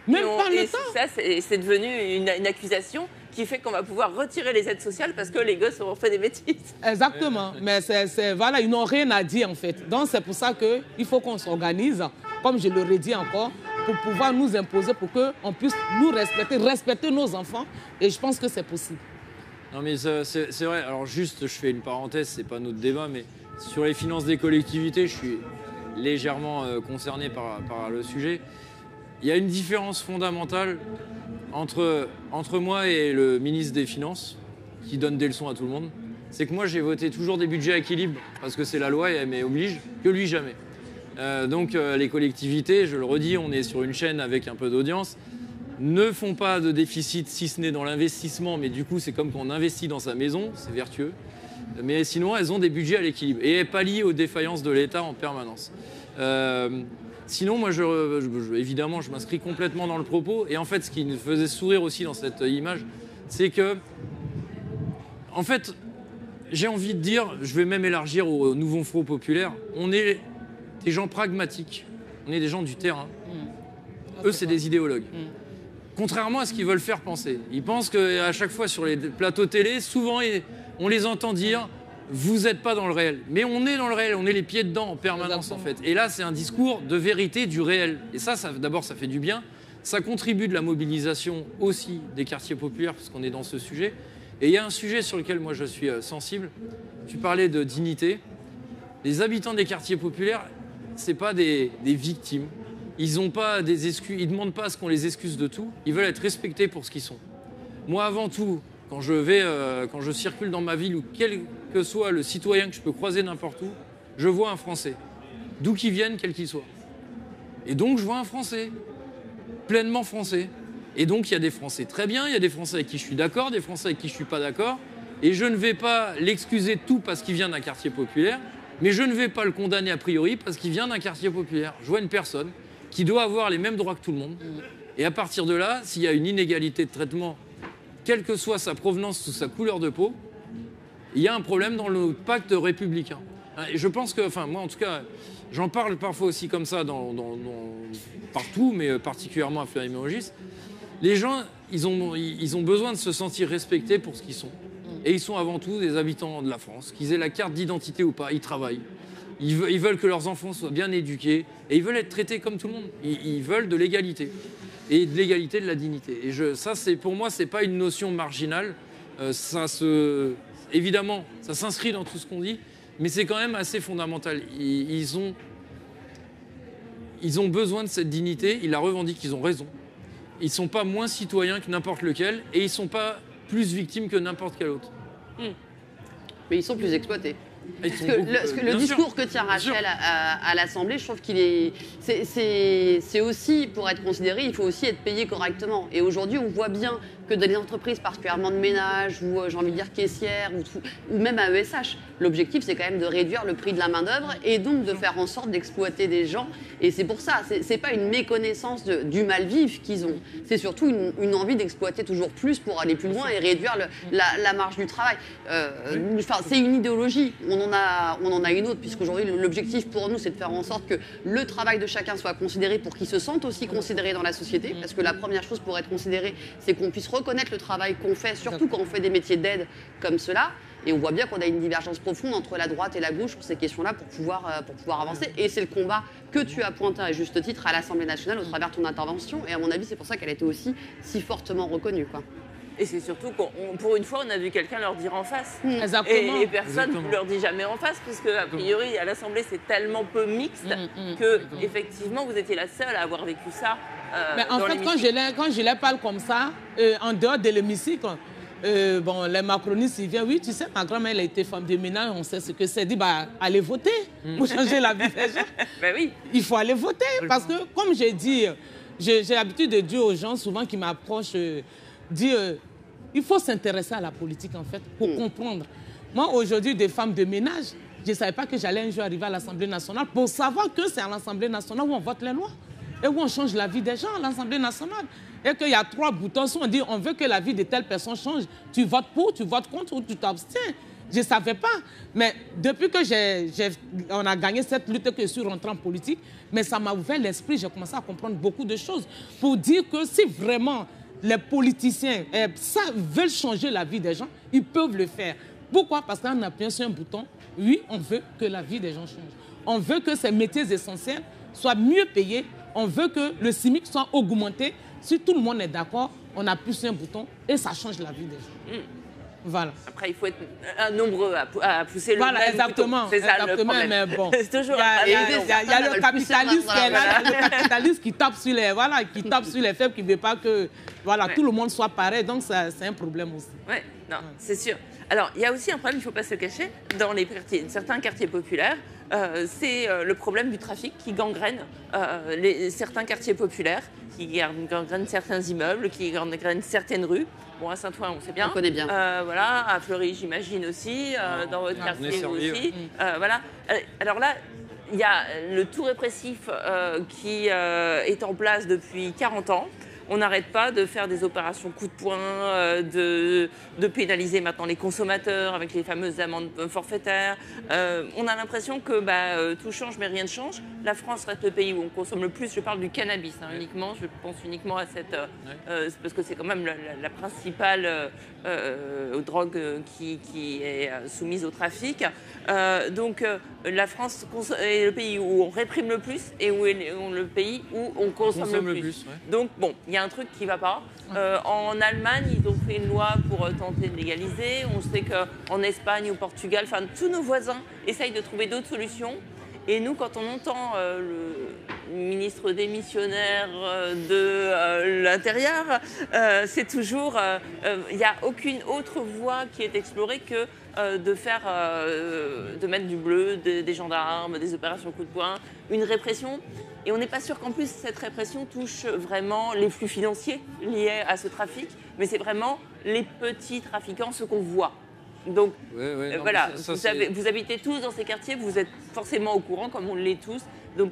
Même pas le temps. Ça, c'est devenu une accusation qui fait qu'on va pouvoir retirer les aides sociales parce que les gosses ont fait des bêtises. Exactement. Mais voilà, ils n'ont rien à dire en fait. Donc c'est pour ça qu'il faut qu'on s'organise, comme je le redis encore, pour pouvoir nous imposer, pour qu'on puisse nous respecter nos enfants. Et je pense que c'est possible. Non mais c'est vrai, alors juste je fais une parenthèse, c'est pas notre débat, mais sur les finances des collectivités, je suis légèrement concerné par le sujet. Il y a une différence fondamentale entre moi et le ministre des Finances, qui donne des leçons à tout le monde. C'est que moi j'ai voté toujours des budgets à équilibre, parce que c'est la loi et elle m'oblige, que lui jamais. Donc les collectivités, je le redis, on est sur une chaîne avec un peu d'audience, ne font pas de déficit si ce n'est dans l'investissement, mais du coup c'est comme quand on investit dans sa maison, c'est vertueux. Mais sinon elles ont des budgets à l'équilibre et elles pallient aux défaillances de l'État en permanence. Sinon moi évidemment je m'inscris complètement dans le propos et en fait ce qui me faisait sourire aussi dans cette image, c'est que en fait j'ai envie de dire, je vais même élargir au nouveau Front populaire, on est des gens pragmatiques, on est des gens du terrain. Eux c'est des idéologues. Contrairement à ce qu'ils veulent faire penser. Ils pensent qu'à chaque fois sur les plateaux télé, souvent on les entend dire « vous n'êtes pas dans le réel ». Mais on est dans le réel, on est les pieds dedans en permanence en fait. Et là, c'est un discours de vérité du réel. Et ça d'abord, ça fait du bien. Ça contribue de la mobilisation aussi des quartiers populaires, parce qu'on est dans ce sujet. Et il y a un sujet sur lequel moi je suis sensible. Tu parlais de dignité. Les habitants des quartiers populaires, ce n'est pas des victimes. Ils n'ont pas des excuses, ils ne demandent pas à ce qu'on les excuse de tout. Ils veulent être respectés pour ce qu'ils sont. Moi, avant tout, quand je circule dans ma ville ou quel que soit le citoyen que je peux croiser n'importe où, je vois un Français, d'où qu'il vienne, quel qu'il soit. Et donc, je vois un Français, pleinement français. Et donc, il y a des Français très bien, il y a des Français avec qui je suis d'accord, des Français avec qui je ne suis pas d'accord. Et je ne vais pas l'excuser tout parce qu'il vient d'un quartier populaire. Mais je ne vais pas le condamner a priori parce qu'il vient d'un quartier populaire. Je vois une personne qui doit avoir les mêmes droits que tout le monde. Et à partir de là, s'il y a une inégalité de traitement, quelle que soit sa provenance ou sa couleur de peau, il y a un problème dans le pacte républicain. Et je pense que, enfin moi en tout cas, j'en parle parfois aussi comme ça partout, mais particulièrement à Fleury-Mérogis. Les gens, ils ont besoin de se sentir respectés pour ce qu'ils sont. Et ils sont avant tout des habitants de la France, qu'ils aient la carte d'identité ou pas, ils travaillent. Ils veulent que leurs enfants soient bien éduqués et ils veulent être traités comme tout le monde. Ils veulent de l'égalité et de l'égalité de la dignité. Et ça, pour moi, c'est pas une notion marginale. Évidemment, ça s'inscrit dans tout ce qu'on dit, mais c'est quand même assez fondamental. Ils ont besoin de cette dignité, ils la revendiquent, ils ont raison. Ils ne sont pas moins citoyens que n'importe lequel et ils ne sont pas plus victimes que n'importe quel autre. Mais ils sont plus exploités. Parce que le discours que tient Rachel à l'Assemblée, je trouve qu'il est... C'est aussi, pour être considéré, il faut aussi être payé correctement. Et aujourd'hui, on voit bien que dans les entreprises, particulièrement de ménage, ou j'ai envie de dire caissières, ou même à ESH, l'objectif, c'est quand même de réduire le prix de la main-d'œuvre et donc de faire en sorte d'exploiter des gens. Et c'est pour ça, c'est pas une méconnaissance du mal-vivre qu'ils ont. C'est surtout une envie d'exploiter toujours plus pour aller plus loin et réduire la marge du travail. C'est une idéologie. On en a une autre, puisqu'aujourd'hui, l'objectif pour nous, c'est de faire en sorte que le travail de chacun soit considéré pour qu'il se sente aussi considéré dans la société. Parce que la première chose pour être considéré, c'est qu'on puisse reconnaître le travail qu'on fait, surtout quand on fait des métiers d'aide comme cela. Et on voit bien qu'on a une divergence profonde entre la droite et la gauche sur ces questions-là pour pouvoir avancer. Et c'est le combat que tu as pointé à juste titre à l'Assemblée nationale au travers de ton intervention. Et à mon avis, c'est pour ça qu'elle a été aussi si fortement reconnue, quoi. Et c'est surtout pour une fois, on a vu quelqu'un leur dire en face. Exactement. Et personne ne leur dit jamais en face, puisque a priori, à l'Assemblée, c'est tellement peu mixte que, effectivement, vous étiez la seule à avoir vécu ça. Mais en fait, quand je les parle comme ça, en dehors de l'hémicycle, les macronistes, ils viennent, oui, tu sais, ma grand-mère, elle a été femme de ménage, on sait ce que c'est. Dit, allez voter pour changer la vie des gens. Ben oui. Il faut aller voter, parce que, comme j'ai dit, j'ai l'habitude de dire aux gens souvent qui m'approchent, il faut s'intéresser à la politique, en fait, pour comprendre. Moi, aujourd'hui, des femmes de ménage, je ne savais pas que j'allais un jour arriver à l'Assemblée nationale pour savoir que c'est à l'Assemblée nationale où on vote les lois et où on change la vie des gens à l'Assemblée nationale. Et qu'il y a 3 boutons, si on dit on veut que la vie de telle personne change, tu votes pour, tu votes contre ou tu t'abstiens. Je ne savais pas. Mais depuis que on a gagné cette lutte que je suis rentrée en politique, mais ça m'a ouvert l'esprit, j'ai commencé à comprendre beaucoup de choses pour dire que si vraiment les politiciens veulent changer la vie des gens, ils peuvent le faire. Pourquoi? Parce qu'en appuyant sur un bouton, oui, on veut que la vie des gens change. On veut que ces métiers essentiels soient mieux payés. On veut que le SMIC soit augmenté. Si tout le monde est d'accord, on appuie sur un bouton et ça change la vie des gens. Voilà. Après, il faut être nombreux à pousser le même exactement, bouton. C'est ça le problème. Mais bon, c'est toujours il y a le capitaliste qui est là, le capitaliste qui tape sur les faibles, qui ne veut pas que tout le monde soit pareil. Donc, c'est un problème aussi. Oui, non, c'est sûr. Alors, il y a aussi un problème, il ne faut pas se le cacher, dans certains quartiers populaires, c'est le problème du trafic qui gangrène certains quartiers populaires, qui gangrène certains immeubles, qui gangrène certaines rues. Bon, à Saint-Ouen, on sait bien. On connaît bien. Voilà, à Fleury, j'imagine aussi, dans votre quartier aussi. Voilà. Alors là, il y a le tout répressif qui est en place depuis 40 ans. On n'arrête pas de faire des opérations coup de poing, de pénaliser maintenant les consommateurs avec les fameuses amendes forfaitaires. On a l'impression que tout change mais rien ne change. La France reste le pays où on consomme le plus. Je parle du cannabis uniquement. Je pense uniquement à cette... parce que c'est quand même la principale drogue qui est soumise au trafic. Donc la France est le pays où on réprime le plus et où est le pays où on consomme le plus. Donc bon, il y a un truc qui ne va pas. En Allemagne, ils ont fait une loi pour tenter de légaliser. On sait qu'en Espagne ou Portugal, tous nos voisins essayent de trouver d'autres solutions. Et nous, quand on entend le ministre démissionnaire de l'Intérieur, c'est toujours... Il n'y a aucune autre voie qui est explorée que de mettre du bleu, des gendarmes, des opérations coup de poing, une répression. Et on n'est pas sûr qu'en plus, cette répression touche vraiment les flux financiers liés à ce trafic, mais c'est vraiment les petits trafiquants, ceux qu'on voit. Donc non, voilà, ça, vous habitez tous dans ces quartiers, vous êtes forcément au courant, comme on l'est tous. Donc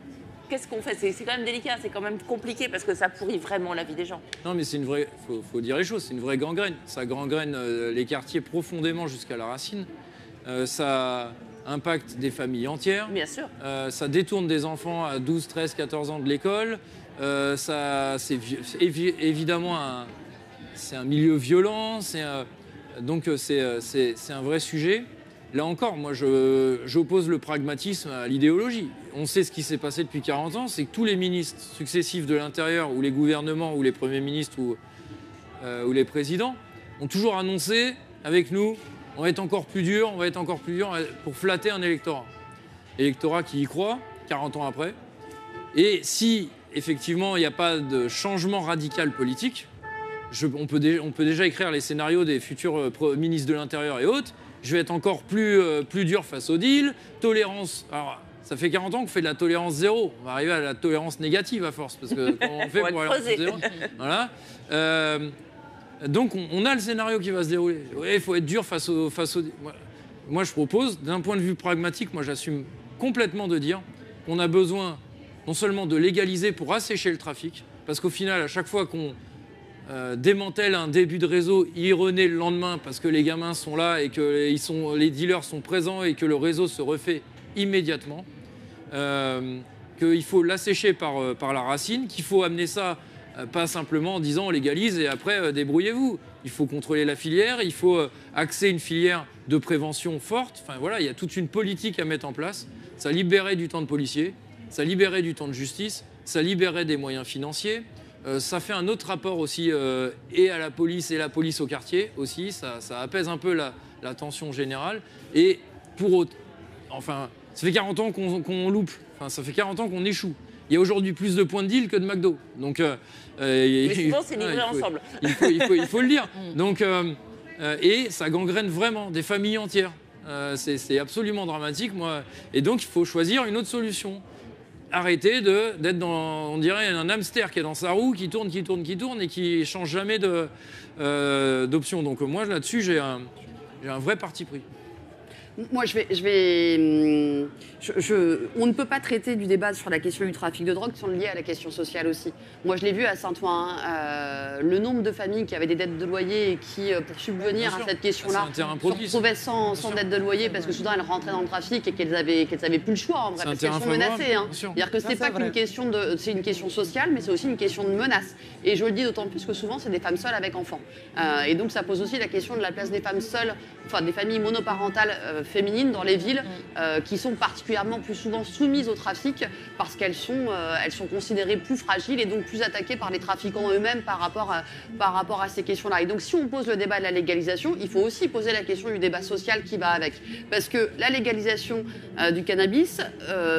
qu'est-ce qu'on fait? C'est quand même délicat, c'est quand même compliqué parce que ça pourrit vraiment la vie des gens. Non, mais c'est une vraie. Faut dire les choses. C'est une vraie gangrène. Ça gangrène les quartiers profondément jusqu'à la racine. Ça impacte des familles entières. Bien sûr. Ça détourne des enfants à 12, 13, 14 ans de l'école. C'est évidemment c'est un milieu violent. Donc c'est un vrai sujet. Là encore, moi, j'oppose le pragmatisme à l'idéologie. On sait ce qui s'est passé depuis 40 ans, c'est que tous les ministres successifs de l'Intérieur, ou les gouvernements, ou les premiers ministres, ou les présidents, ont toujours annoncé, avec nous, on va être encore plus dur, pour flatter un électorat. Électorat qui y croit, 40 ans après. Et si, effectivement, il n'y a pas de changement radical politique, on peut déjà écrire les scénarios des futurs ministres de l'Intérieur et autres. Je vais être encore plus dur face au deal. Tolérance. Alors, ça fait 40 ans qu'on fait de la tolérance zéro. On va arriver à la tolérance négative à force. Parce que comment on fait pour aller en zéro? Voilà. Donc, on a le scénario qui va se dérouler. Oui, il faut être dur face au deal. Moi, je propose, d'un point de vue pragmatique, moi, j'assume complètement de dire qu'on a besoin non seulement de légaliser pour assécher le trafic, parce qu'au final, à chaque fois qu'on démantèle un début de réseau, il renaît le lendemain parce que les gamins sont là et que les dealers sont présents et que le réseau se refait immédiatement. Qu'il faut l'assécher par la racine, qu'il faut amener ça pas simplement en disant on légalise et après débrouillez-vous. Il faut contrôler la filière, il faut axer une filière de prévention forte. Enfin voilà, il y a toute une politique à mettre en place. Ça libérait du temps de policiers, ça libérait du temps de justice, ça libérait des moyens financiers. Ça fait un autre rapport aussi et à la police et la police au quartier aussi. Ça apaise un peu la tension générale. Et pour autre, enfin, ça fait 40 ans qu'on loupe. Enfin, ça fait 40 ans qu'on échoue. Il y a aujourd'hui plus de points de deal que de McDo. Donc, mais souvent, c'est livré ensemble. Il faut le dire. Donc, et ça gangrène vraiment des familles entières. C'est absolument dramatique, moi. Et donc, il faut choisir une autre solution. Arrêter d'être dans, on dirait, un hamster qui est dans sa roue, qui tourne et qui change jamais d'option. Donc moi, là-dessus, j'ai un vrai parti pris. Moi, on ne peut pas traiter du débat sur la question du trafic de drogue sans le lier à la question sociale aussi. Moi, je l'ai vu à Saint-Ouen, le nombre de familles qui avaient des dettes de loyer et qui, pour subvenir à cette question-là, se retrouvaient sans dette de loyer parce que soudain elles rentraient dans le trafic et qu'elles avaient plus le choix en vrai, parce qu'elles sont menacées. C'est-à-dire que c'est pas qu'une question c'est une question sociale, mais c'est aussi une question de menace. Et je le dis d'autant plus que souvent, c'est des femmes seules avec enfants. Et donc, ça pose aussi la question de la place des femmes seules, enfin des familles monoparentales féminines dans les villes qui sont particulièrement plus souvent soumises au trafic parce qu'elles sont considérées plus fragiles et donc plus attaquées par les trafiquants eux-mêmes par rapport à ces questions-là. Et donc si on pose le débat de la légalisation, il faut aussi poser la question du débat social qui va avec. Parce que la légalisation du cannabis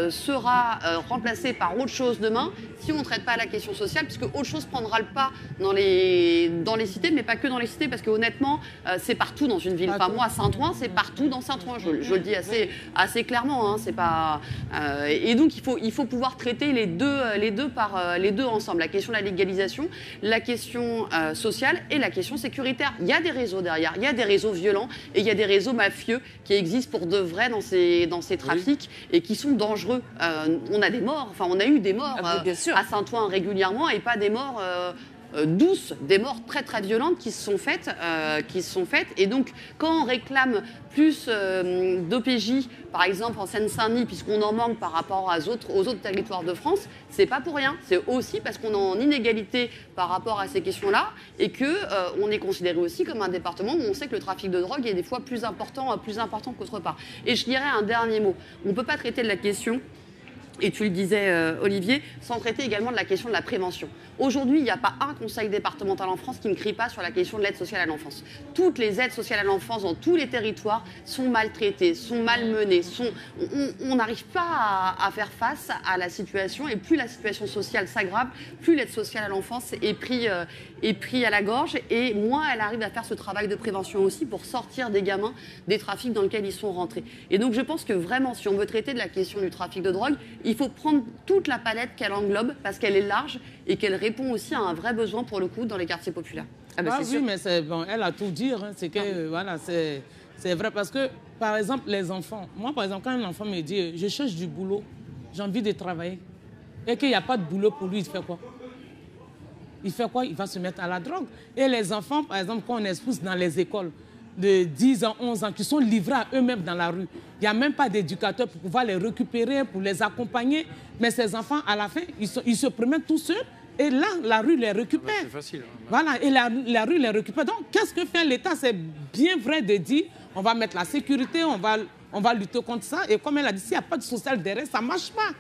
sera remplacée par autre chose demain si on ne traite pas la question sociale, puisque autre chose prendra le pas dans les cités, mais pas que dans les cités, parce que honnêtement, c'est partout dans une ville. Enfin, moi, à Saint-Ouen, c'est partout dans Saint-Ouen. Je le dis assez clairement. Hein, c'est pas. Et donc, il faut pouvoir traiter les deux ensemble. La question de la légalisation, la question sociale et la question sécuritaire. Il y a des réseaux derrière, il y a des réseaux violents et il y a des réseaux mafieux qui existent pour de vrai dans ces trafics et qui sont dangereux. On a des morts. Enfin, on a eu des morts à Saint-Ouen régulièrement et pas des morts. Douces, des morts très très violentes qui se sont faites. Et donc, quand on réclame plus d'OPJ, par exemple en Seine-Saint-Denis, puisqu'on en manque par rapport aux autres territoires de France, c'est pas pour rien. C'est aussi parce qu'on est en inégalité par rapport à ces questions-là et qu'on est considéré aussi comme un département où on sait que le trafic de drogue est des fois plus important qu'autre part. Et je dirais un dernier mot. On ne peut pas traiter de la question, et tu le disais, Olivier, sans traiter également de la question de la prévention. Aujourd'hui, il n'y a pas un conseil départemental en France qui ne crie pas sur la question de l'aide sociale à l'enfance. Toutes les aides sociales à l'enfance dans tous les territoires sont maltraitées, sont malmenées. On n'arrive pas à faire face à la situation. Et plus la situation sociale s'aggrave, plus l'aide sociale à l'enfance est pris à la gorge. Et moins elle arrive à faire ce travail de prévention aussi pour sortir des gamins des trafics dans lesquels ils sont rentrés. Et donc, je pense que vraiment, si on veut traiter de la question du trafic de drogue, il faut prendre toute la palette qu'elle englobe parce qu'elle est large et qu'elle répond aussi à un vrai besoin pour le coup dans les quartiers populaires. Oui, mais bon, elle a tout dit. Hein. C'est que voilà, C'est vrai parce que, par exemple, les enfants, moi, par exemple, quand un enfant me dit « je cherche du boulot, j'ai envie de travailler », et qu'il n'y a pas de boulot pour lui, il fait quoi? Il fait quoi? Il va se mettre à la drogue. Et les enfants, par exemple, quand on expose dans les écoles de 10 ans, 11 ans, qui sont livrés à eux-mêmes dans la rue, il n'y a même pas d'éducateurs pour pouvoir les récupérer, pour les accompagner. Mais ces enfants, à la fin, ils se promènent tout seuls. Et là, la rue les récupère. C'est facile. Hein. Voilà, et la rue les récupère. Donc, qu'est-ce que fait l'État? C'est bien vrai de dire, on va mettre la sécurité, on va lutter contre ça. Et comme elle a dit, s'il n'y a pas de social derrière, ça ne marche pas.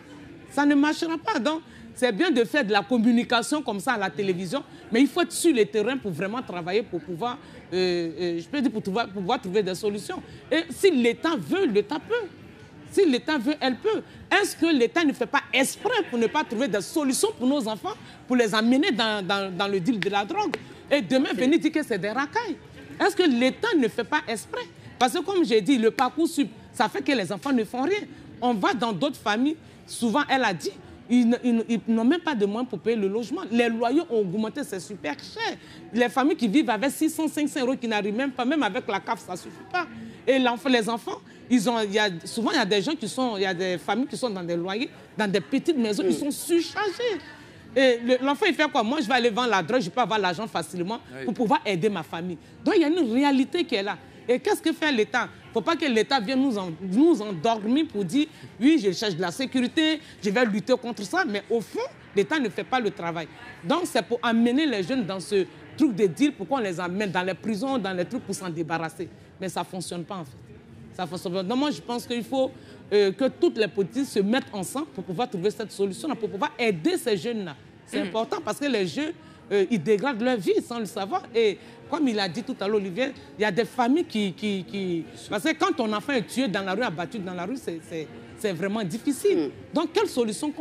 Ça ne marchera pas. Donc, c'est bien de faire de la communication comme ça à la télévision, mais il faut être sur le terrain pour vraiment travailler, pour pouvoir, je peux dire, pour pouvoir trouver des solutions. Et si l'État veut, l'État peut. Si l'État veut, elle peut. Est-ce que l'État ne fait pas exprès pour ne pas trouver des solutions pour nos enfants, pour les amener dans le deal de la drogue? Et demain, venir dire que c'est des racailles. Est-ce que l'État ne fait pas exprès? Parce que comme j'ai dit, le Parcoursup, ça fait que les enfants ne font rien. On va dans d'autres familles, souvent elle a dit, ils n'ont même pas de moyens pour payer le logement. Les loyers ont augmenté, c'est super cher. Les familles qui vivent avec 600, 500 euros qui n'arrivent même pas, même avec la CAF, ça ne suffit pas. Et les enfants, souvent il y a des gens il y a des familles qui sont dans des loyers, dans des petites maisons, ils sont surchargés. Et l'enfant, il fait quoi? Moi, je vais aller vendre la drogue, je peux avoir l'argent facilement pour pouvoir aider ma famille. Donc, il y a une réalité qui est là. Et qu'est-ce que fait l'État? Il ne faut pas que l'État vienne nous endormir pour dire « oui, je cherche de la sécurité, je vais lutter contre ça ». Mais au fond, l'État ne fait pas le travail. Donc, c'est pour amener les jeunes dans ce truc de deal, pour qu'on les amène dans les prisons, dans les trucs pour s'en débarrasser. Mais ça ne fonctionne pas, en fait. Ça fonctionne pas. Donc, moi, je pense qu'il faut que toutes les politiques se mettent ensemble pour pouvoir trouver cette solution-là, pour pouvoir aider ces jeunes-là. C'est important parce que les jeunes, ils dégradent leur vie sans le savoir. Et comme il a dit tout à l'heure, Olivier, il y a des familles qui... Parce que quand ton enfant est tué dans la rue, abattu dans la rue, c'est vraiment difficile. Donc, quelle solution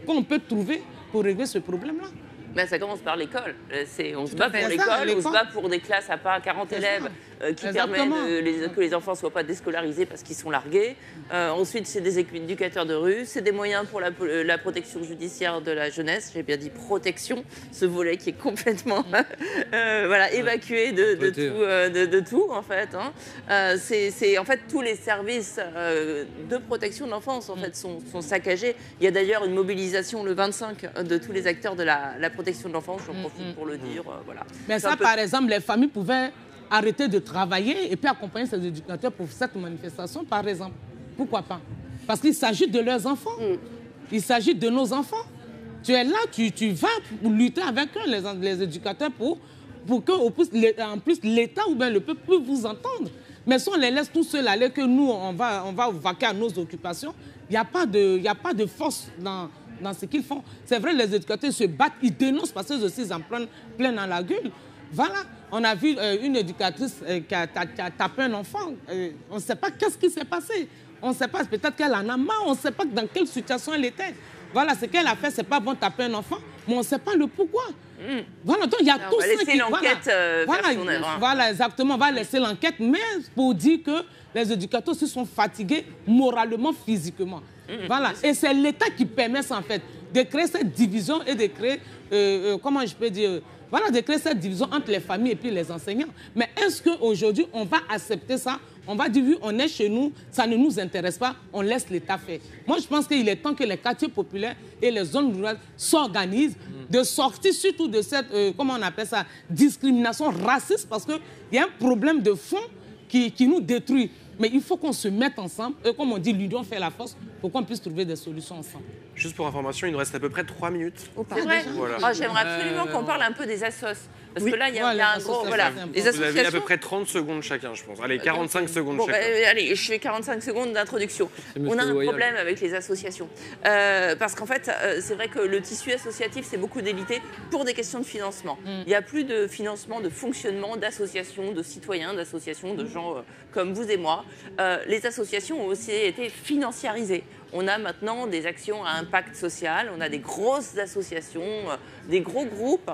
qu'on peut trouver pour régler ce problème-là? Ben, ça commence par l'école. On se bat pour l'école, on se bat pour des classes à pas 40 élèves qui permettent que les enfants ne soient pas déscolarisés parce qu'ils sont largués. Ensuite, c'est des éducateurs de rue, c'est des moyens pour la protection judiciaire de la jeunesse. J'ai bien dit protection, ce volet qui est complètement évacué de tout, en fait. Hein. C'est en fait tous les services de protection de l'enfance en fait, sont saccagés. Il y a d'ailleurs une mobilisation le 25 de tous les acteurs de la protection de l'enfance, j'en profite pour le dire. Voilà. Mais ça, par exemple, les familles pouvaient arrêter de travailler et puis accompagner ces éducateurs pour cette manifestation, par exemple. Pourquoi pas? Parce qu'il s'agit de leurs enfants. Il s'agit de nos enfants. Tu es là, tu vas pour lutter avec eux, les éducateurs, pour qu'en plus l'État ou bien le peuple peut vous entendre. Mais si on les laisse tout seuls aller, que nous, on va vaquer à nos occupations, il n'y a pas de force dans ce qu'ils font. C'est vrai, les éducateurs se battent, ils dénoncent parce qu'ils aussi ils en prennent plein dans la gueule. Voilà, on a vu une éducatrice qui a tapé un enfant. On ne sait pas qu'est-ce qui s'est passé. On ne sait pas, peut-être qu'elle en a marre, on ne sait pas dans quelle situation elle était. Voilà, ce qu'elle a fait, c'est pas bon taper un enfant, mais on ne sait pas le pourquoi. Voilà, donc il y a tout ça qui... On va laisser l'enquête faire son œuvre. Voilà, exactement, on va laisser l'enquête, mais pour dire que les éducateurs aussi sont fatigués moralement, physiquement. Voilà, et c'est l'État qui permet ça, en fait, de créer cette division et de créer, comment je peux dire, voilà, de créer cette division entre les familles et puis les enseignants. Mais est-ce qu'aujourd'hui, on va accepter ça? On va dire, oui, on est chez nous, ça ne nous intéresse pas, on laisse l'État faire. Moi, je pense qu'il est temps que les quartiers populaires et les zones rurales s'organisent, de sortir surtout de cette, comment on appelle ça, discrimination raciste, parce qu'il y a un problème de fond qui nous détruit. Mais il faut qu'on se mette ensemble, et comme on dit, l'union fait la force, pour qu'on puisse trouver des solutions ensemble. Juste pour information, il nous reste à peu près 3 minutes. C'est vrai. Voilà. Oh, j'aimerais absolument qu'on parle un peu des assos. Parce que là, il y a un gros... Voilà. Les Vous associations... avez à peu près 30 secondes chacun, je pense. Allez, 45 secondes chacun. Allez, je fais 45 secondes d'introduction. On a un problème avec les associations. Parce qu'en fait, c'est vrai que le tissu associatif, c'est beaucoup délité pour des questions de financement. Il n'y a plus de financement, de fonctionnement d'associations, de citoyens, d'associations, de gens comme vous et moi. Les associations ont aussi été financiarisées. On a maintenant des actions à impact social, on a des grosses associations, des gros groupes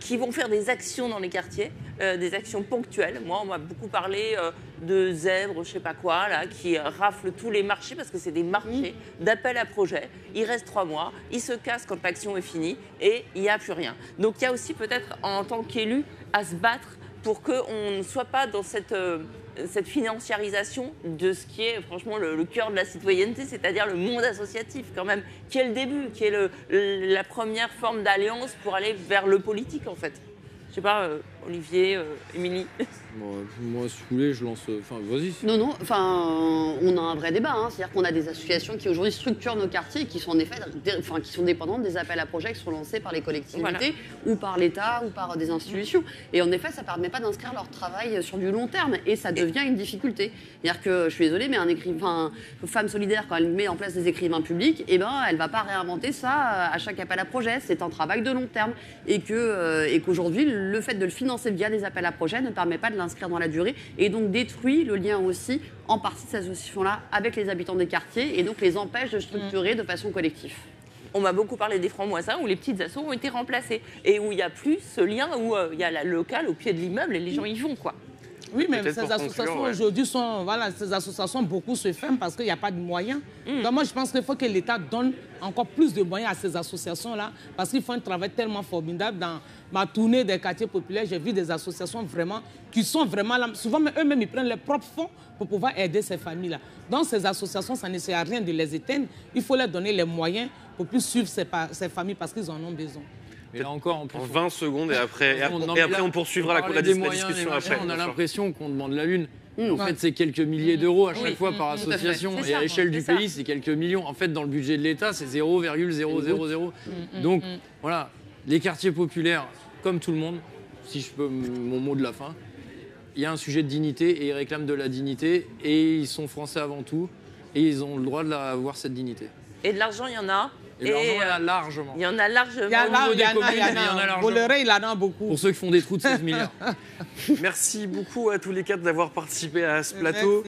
qui vont faire des actions dans les quartiers, des actions ponctuelles. Moi, on m'a beaucoup parlé de Zèbre, je sais pas quoi, là, qui raflent tous les marchés parce que c'est des marchés d'appel à projet. Il reste 3 mois, ils se cassent quand l'action est finie et il n'y a plus rien. Donc il y a aussi peut-être en tant qu'élu à se battre pour qu'on ne soit pas dans cette cette financiarisation de ce qui est franchement le cœur de la citoyenneté, c'est-à-dire le monde associatif quand même, qui est le début, qui est la première forme d'alliance pour aller vers le politique en fait. Je sais pas, Olivier, Émilie. Moi, si vous voulez, je lance. Enfin, vas-y. Non, enfin, on a un vrai débat. Hein. C'est-à-dire qu'on a des associations qui aujourd'hui structurent nos quartiers et qui sont en effet, qui sont dépendantes des appels à projets qui sont lancés par les collectivités ou par l'État ou par des institutions. Et en effet, ça ne permet pas d'inscrire leur travail sur du long terme et ça devient une difficulté. C'est-à-dire que, je suis désolée, mais un écrivain, Femme Solidaire, quand elle met en place des écrivains publics, eh ben, elle ne va pas réinventer ça à chaque appel à projet. C'est un travail de long terme et qu'aujourd'hui, le fait de le financer via des appels à projets ne permet pas de l'inscrire dans la durée et donc détruit le lien aussi en partie de ces associations-là avec les habitants des quartiers et donc les empêche de structurer de façon collective. On m'a beaucoup parlé des francs-moisins où les petites assos ont été remplacées et où il n'y a plus ce lien où il y a la locale au pied de l'immeuble et les gens y vont quoi. Oui, mais ces associations aujourd'hui sont, voilà, ces associations beaucoup se ferment parce qu'il n'y a pas de moyens. Donc moi, je pense qu'il faut que l'État donne encore plus de moyens à ces associations-là parce qu'ils font un travail tellement formidable. Dans ma tournée des quartiers populaires, j'ai vu des associations vraiment qui sont vraiment là. Souvent, eux-mêmes, ils prennent leurs propres fonds pour pouvoir aider ces familles-là. Donc ces associations, ça ne sert à rien de les éteindre. Il faut leur donner les moyens pour plus suivre ces familles parce qu'ils en ont besoin. Et là encore, en 20 secondes et après on poursuivra la discussion après. On a l'impression qu'on demande la lune. En fait, c'est quelques milliers d'euros à chaque fois par association. Et à l'échelle du pays, c'est quelques millions. En fait, dans le budget de l'État, c'est 0,000. Donc, voilà, les quartiers populaires, comme tout le monde, si je peux mon mot de la fin, il y a un sujet de dignité et ils réclament de la dignité. Et ils sont français avant tout. Et ils ont le droit d'avoir cette dignité. Et de l'argent, il y en a. Et l'argent, il y en a largement. Il y en a largement. Il y en a Bolloré, il en a beaucoup. Pour ceux qui font des trous de 16 milliards. Merci beaucoup à tous les quatre d'avoir participé à ce plateau.